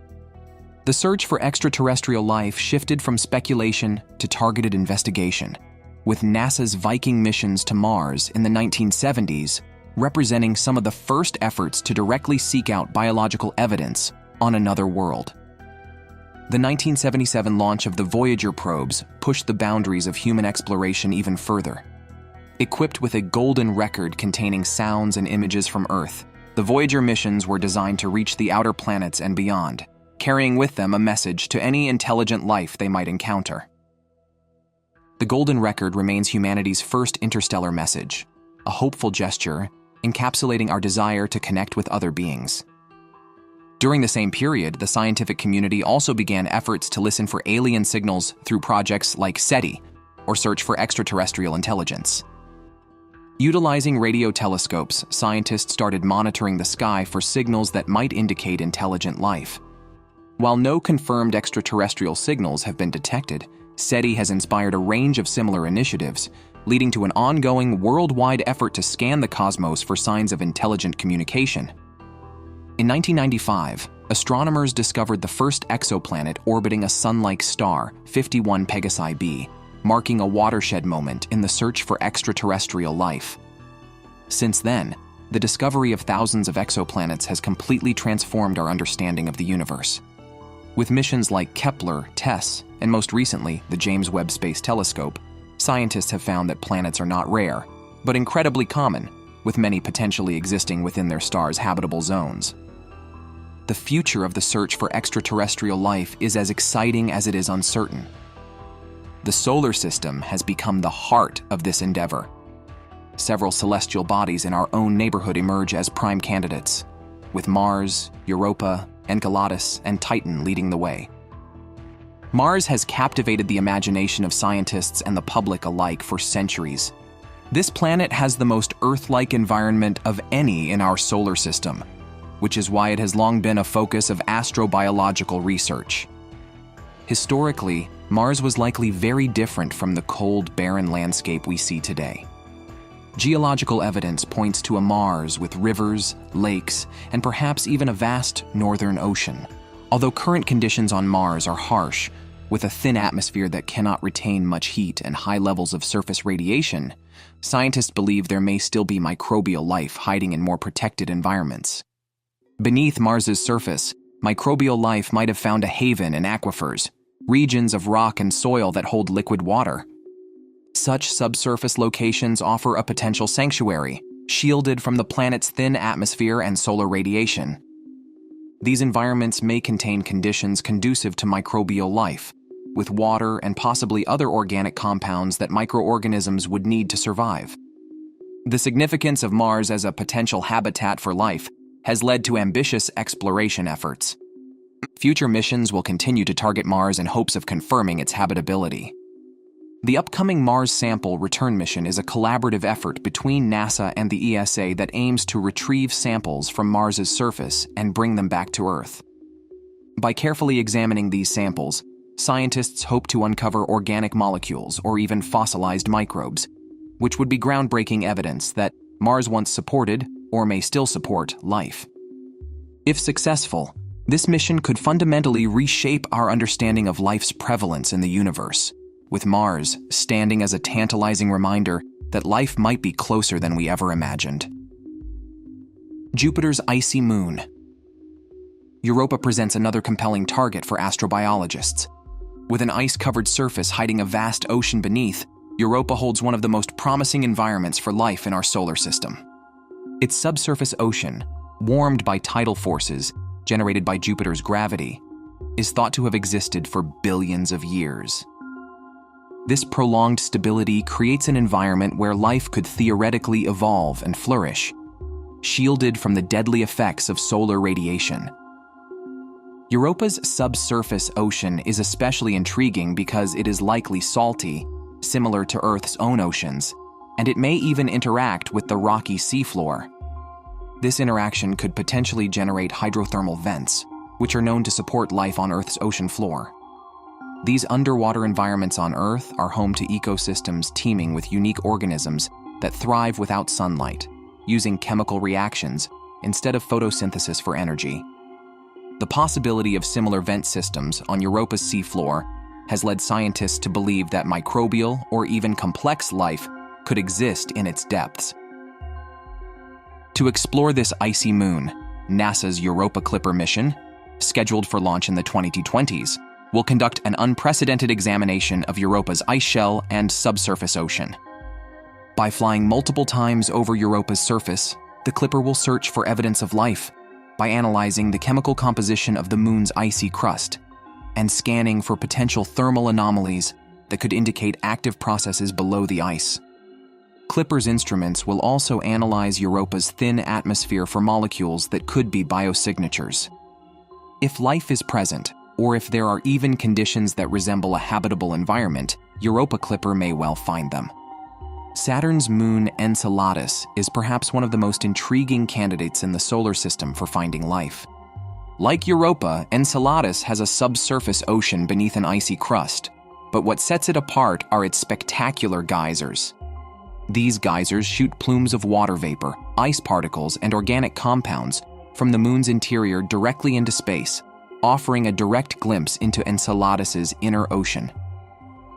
The search for extraterrestrial life shifted from speculation to targeted investigation, with NASA's Viking missions to Mars in the 1970s representing some of the first efforts to directly seek out biological evidence on another world. The 1977 launch of the Voyager probes pushed the boundaries of human exploration even further. Equipped with a golden record containing sounds and images from Earth, the Voyager missions were designed to reach the outer planets and beyond, carrying with them a message to any intelligent life they might encounter. The golden record remains humanity's first interstellar message, a hopeful gesture encapsulating our desire to connect with other beings. During the same period, the scientific community also began efforts to listen for alien signals through projects like SETI, or Search for Extraterrestrial Intelligence. Utilizing radio telescopes, scientists started monitoring the sky for signals that might indicate intelligent life. While no confirmed extraterrestrial signals have been detected, SETI has inspired a range of similar initiatives, leading to an ongoing worldwide effort to scan the cosmos for signs of intelligent communication. In 1995, astronomers discovered the first exoplanet orbiting a sun-like star, 51 Pegasi b, marking a watershed moment in the search for extraterrestrial life. Since then, the discovery of thousands of exoplanets has completely transformed our understanding of the universe. With missions like Kepler, TESS, and most recently, the James Webb Space Telescope, scientists have found that planets are not rare, but incredibly common, with many potentially existing within their star's habitable zones. The future of the search for extraterrestrial life is as exciting as it is uncertain. The solar system has become the heart of this endeavor. Several celestial bodies in our own neighborhood emerge as prime candidates, with Mars, Europa, Enceladus, and Titan leading the way. Mars has captivated the imagination of scientists and the public alike for centuries. This planet has the most Earth-like environment of any in our solar system, which is why it has long been a focus of astrobiological research. Historically, Mars was likely very different from the cold, barren landscape we see today. Geological evidence points to a Mars with rivers, lakes, and perhaps even a vast northern ocean. Although current conditions on Mars are harsh, with a thin atmosphere that cannot retain much heat and high levels of surface radiation, scientists believe there may still be microbial life hiding in more protected environments. Beneath Mars's surface, microbial life might have found a haven in aquifers, regions of rock and soil that hold liquid water. Such subsurface locations offer a potential sanctuary, shielded from the planet's thin atmosphere and solar radiation. These environments may contain conditions conducive to microbial life, with water and possibly other organic compounds that microorganisms would need to survive. The significance of Mars as a potential habitat for life has led to ambitious exploration efforts. Future missions will continue to target Mars in hopes of confirming its habitability. The upcoming Mars Sample Return mission is a collaborative effort between NASA and the ESA that aims to retrieve samples from Mars's surface and bring them back to Earth. By carefully examining these samples, scientists hope to uncover organic molecules or even fossilized microbes, which would be groundbreaking evidence that Mars once supported, or may still support, life. If successful, this mission could fundamentally reshape our understanding of life's prevalence in the universe, with Mars standing as a tantalizing reminder that life might be closer than we ever imagined. Jupiter's icy moon. Europa presents another compelling target for astrobiologists. With an ice-covered surface hiding a vast ocean beneath, Europa holds one of the most promising environments for life in our solar system. Its subsurface ocean, warmed by tidal forces generated by Jupiter's gravity, is thought to have existed for billions of years. This prolonged stability creates an environment where life could theoretically evolve and flourish, shielded from the deadly effects of solar radiation. Europa's subsurface ocean is especially intriguing because it is likely salty, similar to Earth's own oceans, and it may even interact with the rocky seafloor. This interaction could potentially generate hydrothermal vents, which are known to support life on Earth's ocean floor. These underwater environments on Earth are home to ecosystems teeming with unique organisms that thrive without sunlight, using chemical reactions instead of photosynthesis for energy. The possibility of similar vent systems on Europa's seafloor has led scientists to believe that microbial or even complex life could exist in its depths. To explore this icy moon, NASA's Europa Clipper mission, scheduled for launch in the 2020s, will conduct an unprecedented examination of Europa's ice shell and subsurface ocean. By flying multiple times over Europa's surface, the Clipper will search for evidence of life by analyzing the chemical composition of the moon's icy crust and scanning for potential thermal anomalies that could indicate active processes below the ice. Clipper's instruments will also analyze Europa's thin atmosphere for molecules that could be biosignatures. If life is present, or if there are even conditions that resemble a habitable environment, Europa Clipper may well find them. Saturn's moon Enceladus is perhaps one of the most intriguing candidates in the solar system for finding life. Like Europa, Enceladus has a subsurface ocean beneath an icy crust, but what sets it apart are its spectacular geysers. These geysers shoot plumes of water vapor, ice particles, and organic compounds from the moon's interior directly into space, offering a direct glimpse into Enceladus's inner ocean.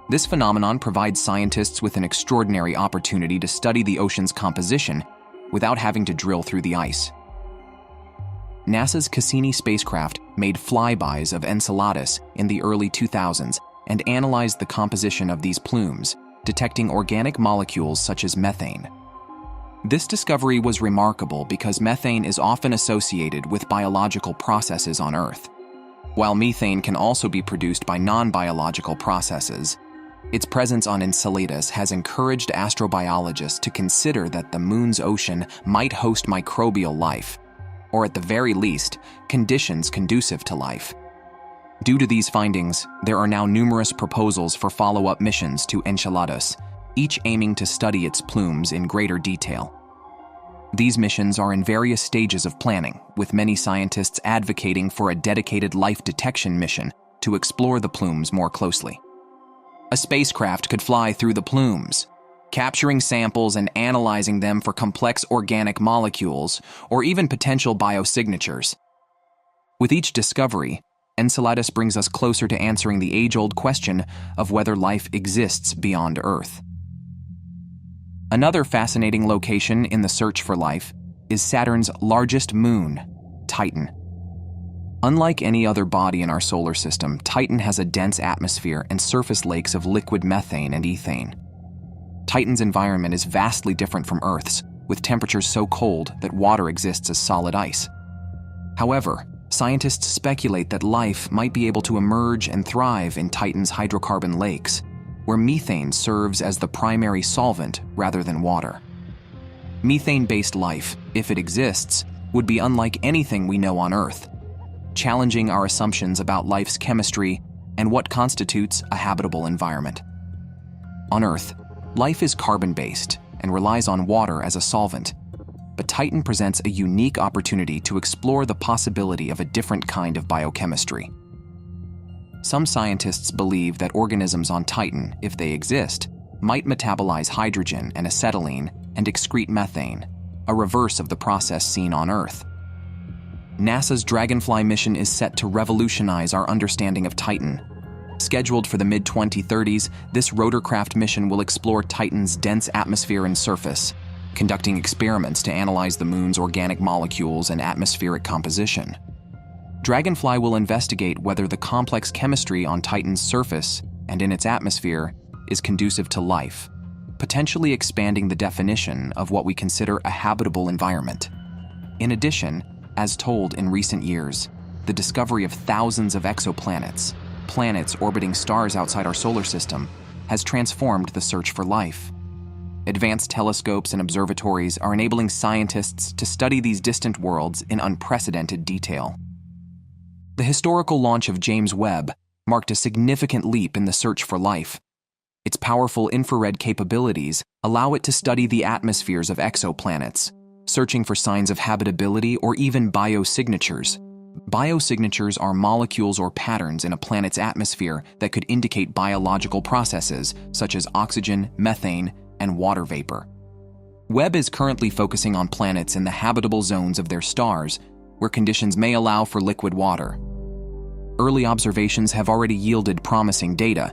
This phenomenon provides scientists with an extraordinary opportunity to study the ocean's composition without having to drill through the ice. NASA's Cassini spacecraft made flybys of Enceladus in the early 2000s and analyzed the composition of these plumes, detecting organic molecules such as methane. This discovery was remarkable because methane is often associated with biological processes on Earth. While methane can also be produced by non-biological processes, Its presence on Enceladus has encouraged astrobiologists to consider that the moon's ocean might host microbial life, or at the very least, conditions conducive to life. Due to these findings, there are now numerous proposals for follow-up missions to Enceladus, each aiming to study its plumes in greater detail. These missions are in various stages of planning, with many scientists advocating for a dedicated life detection mission to explore the plumes more closely. A spacecraft could fly through the plumes, capturing samples and analyzing them for complex organic molecules or even potential biosignatures. With each discovery, Enceladus brings us closer to answering the age-old question of whether life exists beyond Earth. Another fascinating location in the search for life is Saturn's largest moon, Titan. Unlike any other body in our solar system, Titan has a dense atmosphere and surface lakes of liquid methane and ethane. Titan's environment is vastly different from Earth's, with temperatures so cold that water exists as solid ice. However, scientists speculate that life might be able to emerge and thrive in Titan's hydrocarbon lakes, where methane serves as the primary solvent rather than water. Methane-based life, if it exists, would be unlike anything we know on Earth, challenging our assumptions about life's chemistry and what constitutes a habitable environment. On Earth, life is carbon-based and relies on water as a solvent, but Titan presents a unique opportunity to explore the possibility of a different kind of biochemistry. Some scientists believe that organisms on Titan, if they exist, might metabolize hydrogen and acetylene and excrete methane, a reverse of the process seen on Earth. NASA's Dragonfly mission is set to revolutionize our understanding of Titan. Scheduled for the mid-2030s, this rotorcraft mission will explore Titan's dense atmosphere and surface, conducting experiments to analyze the moon's organic molecules and atmospheric composition. Dragonfly will investigate whether the complex chemistry on Titan's surface and in its atmosphere is conducive to life, potentially expanding the definition of what we consider a habitable environment. In addition, as told in recent years, the discovery of thousands of exoplanets, planets orbiting stars outside our solar system, has transformed the search for life. Advanced telescopes and observatories are enabling scientists to study these distant worlds in unprecedented detail. The historical launch of James Webb marked a significant leap in the search for life. Its powerful infrared capabilities allow it to study the atmospheres of exoplanets, searching for signs of habitability or even biosignatures. Biosignatures are molecules or patterns in a planet's atmosphere that could indicate biological processes such as oxygen, methane, and water vapor. Webb is currently focusing on planets in the habitable zones of their stars, where conditions may allow for liquid water. Early observations have already yielded promising data,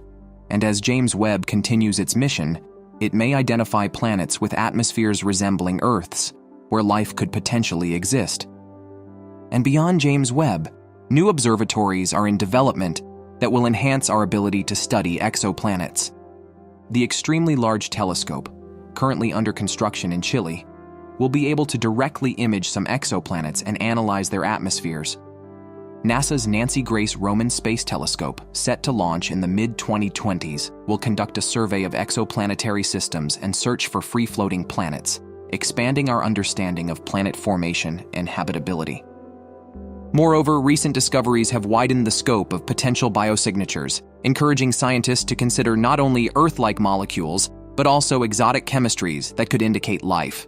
and as James Webb continues its mission, it may identify planets with atmospheres resembling Earth's, where life could potentially exist. And beyond James Webb, new observatories are in development that will enhance our ability to study exoplanets. The extremely large telescope, currently under construction in Chile, will be able to directly image some exoplanets and analyze their atmospheres. NASA's Nancy Grace Roman Space Telescope, set to launch in the mid-2020s, will conduct a survey of exoplanetary systems and search for free-floating planets, expanding our understanding of planet formation and habitability. Moreover, recent discoveries have widened the scope of potential biosignatures, encouraging scientists to consider not only Earth-like molecules, but also exotic chemistries that could indicate life.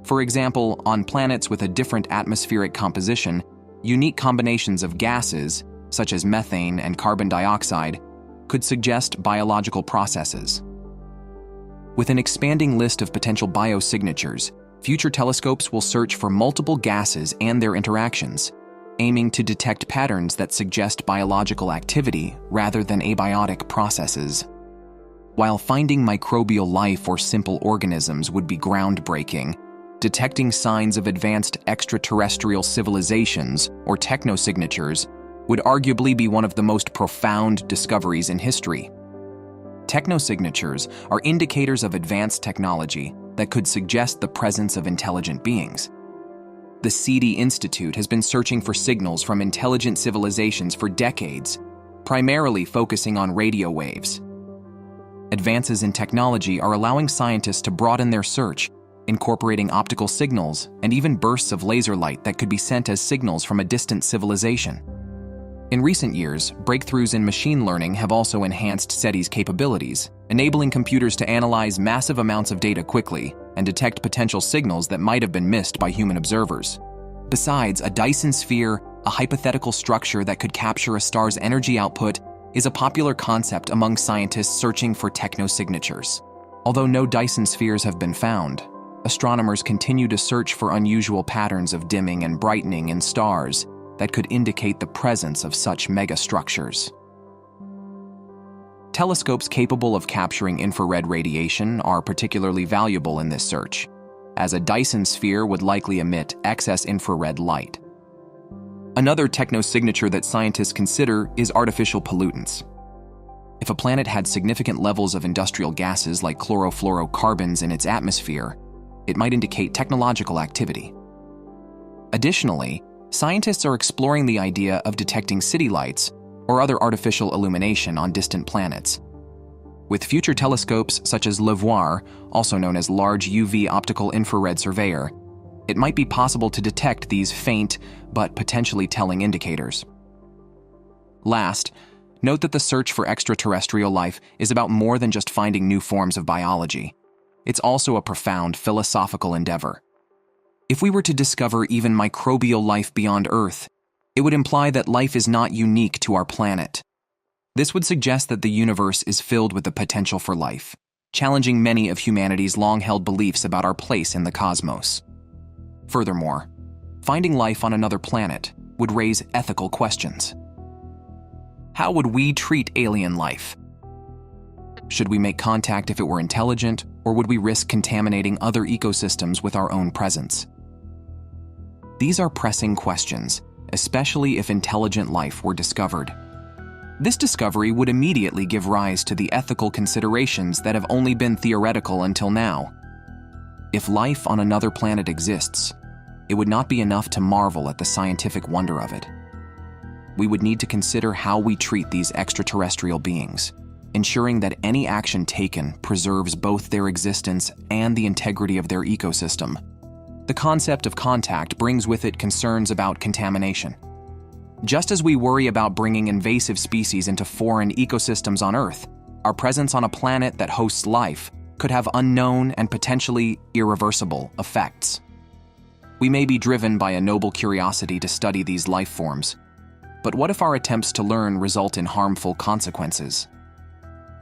For example, on planets with a different atmospheric composition, unique combinations of gases, such as methane and carbon dioxide, could suggest biological processes. With an expanding list of potential biosignatures, future telescopes will search for multiple gases and their interactions, aiming to detect patterns that suggest biological activity rather than abiotic processes. While finding microbial life or simple organisms would be groundbreaking, detecting signs of advanced extraterrestrial civilizations or technosignatures would arguably be one of the most profound discoveries in history. Technosignatures are indicators of advanced technology that could suggest the presence of intelligent beings. The CD Institute has been searching for signals from intelligent civilizations for decades, primarily focusing on radio waves. Advances in technology are allowing scientists to broaden their search, incorporating optical signals and even bursts of laser light that could be sent as signals from a distant civilization. In recent years, breakthroughs in machine learning have also enhanced SETI's capabilities, enabling computers to analyze massive amounts of data quickly and detect potential signals that might have been missed by human observers. Besides, a Dyson sphere, a hypothetical structure that could capture a star's energy output, is a popular concept among scientists searching for technosignatures. Although no Dyson spheres have been found, astronomers continue to search for unusual patterns of dimming and brightening in stars that could indicate the presence of such megastructures. Telescopes capable of capturing infrared radiation are particularly valuable in this search, as a Dyson sphere would likely emit excess infrared light. Another technosignature that scientists consider is artificial pollutants. If a planet had significant levels of industrial gases like chlorofluorocarbons in its atmosphere, it might indicate technological activity. Additionally, scientists are exploring the idea of detecting city lights or other artificial illumination on distant planets. With future telescopes such as LIVOIR, also known as Large UV Optical Infrared Surveyor, it might be possible to detect these faint but potentially telling indicators. Last, note that the search for extraterrestrial life is about more than just finding new forms of biology. It's also a profound philosophical endeavor. If we were to discover even microbial life beyond Earth, it would imply that life is not unique to our planet. This would suggest that the universe is filled with the potential for life, challenging many of humanity's long-held beliefs about our place in the cosmos. Furthermore, finding life on another planet would raise ethical questions. How would we treat alien life? Should we make contact if it were intelligent, or would we risk contaminating other ecosystems with our own presence? These are pressing questions, especially if intelligent life were discovered. This discovery would immediately give rise to the ethical considerations that have only been theoretical until now. If life on another planet exists, it would not be enough to marvel at the scientific wonder of it. We would need to consider how we treat these extraterrestrial beings, ensuring that any action taken preserves both their existence and the integrity of their ecosystem. The concept of contact brings with it concerns about contamination. Just as we worry about bringing invasive species into foreign ecosystems on Earth, our presence on a planet that hosts life could have unknown and potentially irreversible effects. We may be driven by a noble curiosity to study these life forms, but what if our attempts to learn result in harmful consequences?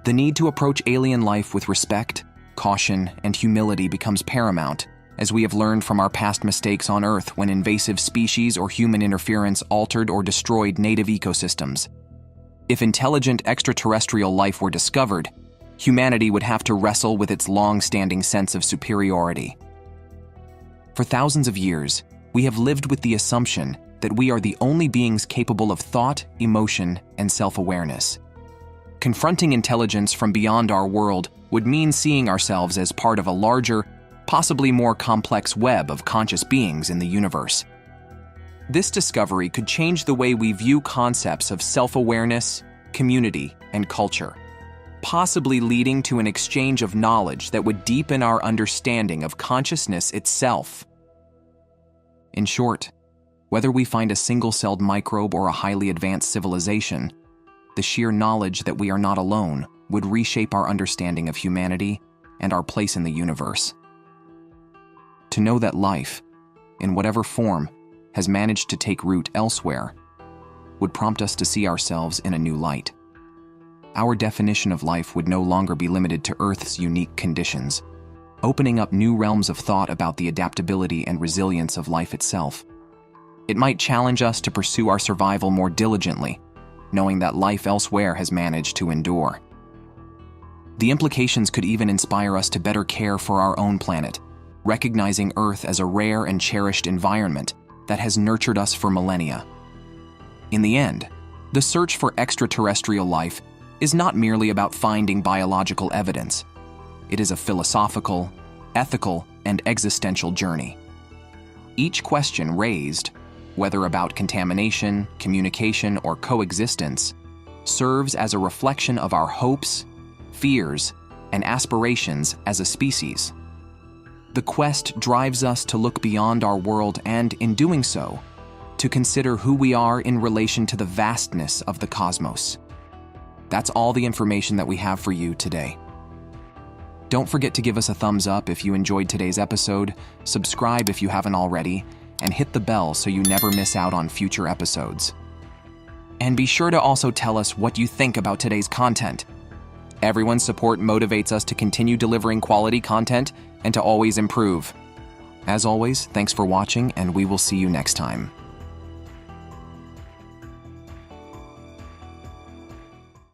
The need to approach alien life with respect, caution, and humility becomes paramount, as we have learned from our past mistakes on Earth when invasive species or human interference altered or destroyed native ecosystems. If intelligent extraterrestrial life were discovered, humanity would have to wrestle with its long-standing sense of superiority. For thousands of years, we have lived with the assumption that we are the only beings capable of thought, emotion, and self-awareness. Confronting intelligence from beyond our world would mean seeing ourselves as part of a larger, possibly more complex web of conscious beings in the universe. This discovery could change the way we view concepts of self-awareness, community, and culture, possibly leading to an exchange of knowledge that would deepen our understanding of consciousness itself. In short, whether we find a single-celled microbe or a highly advanced civilization, the sheer knowledge that we are not alone would reshape our understanding of humanity and our place in the universe. To know that life, in whatever form, has managed to take root elsewhere, would prompt us to see ourselves in a new light. Our definition of life would no longer be limited to Earth's unique conditions, opening up new realms of thought about the adaptability and resilience of life itself. It might challenge us to pursue our survival more diligently, knowing that life elsewhere has managed to endure. The implications could even inspire us to better care for our own planet, recognizing Earth as a rare and cherished environment that has nurtured us for millennia. In the end, the search for extraterrestrial life is not merely about finding biological evidence. It is a philosophical, ethical, and existential journey. Each question raised, whether about contamination, communication, or coexistence, serves as a reflection of our hopes, fears, and aspirations as a species. The quest drives us to look beyond our world and, in doing so, to consider who we are in relation to the vastness of the cosmos. That's all the information that we have for you today. Don't forget to give us a thumbs up if you enjoyed today's episode, subscribe if you haven't already, and hit the bell so you never miss out on future episodes. And be sure to also tell us what you think about today's content. Everyone's support motivates us to continue delivering quality content and to always improve. As always, thanks for watching, and we will see you next time.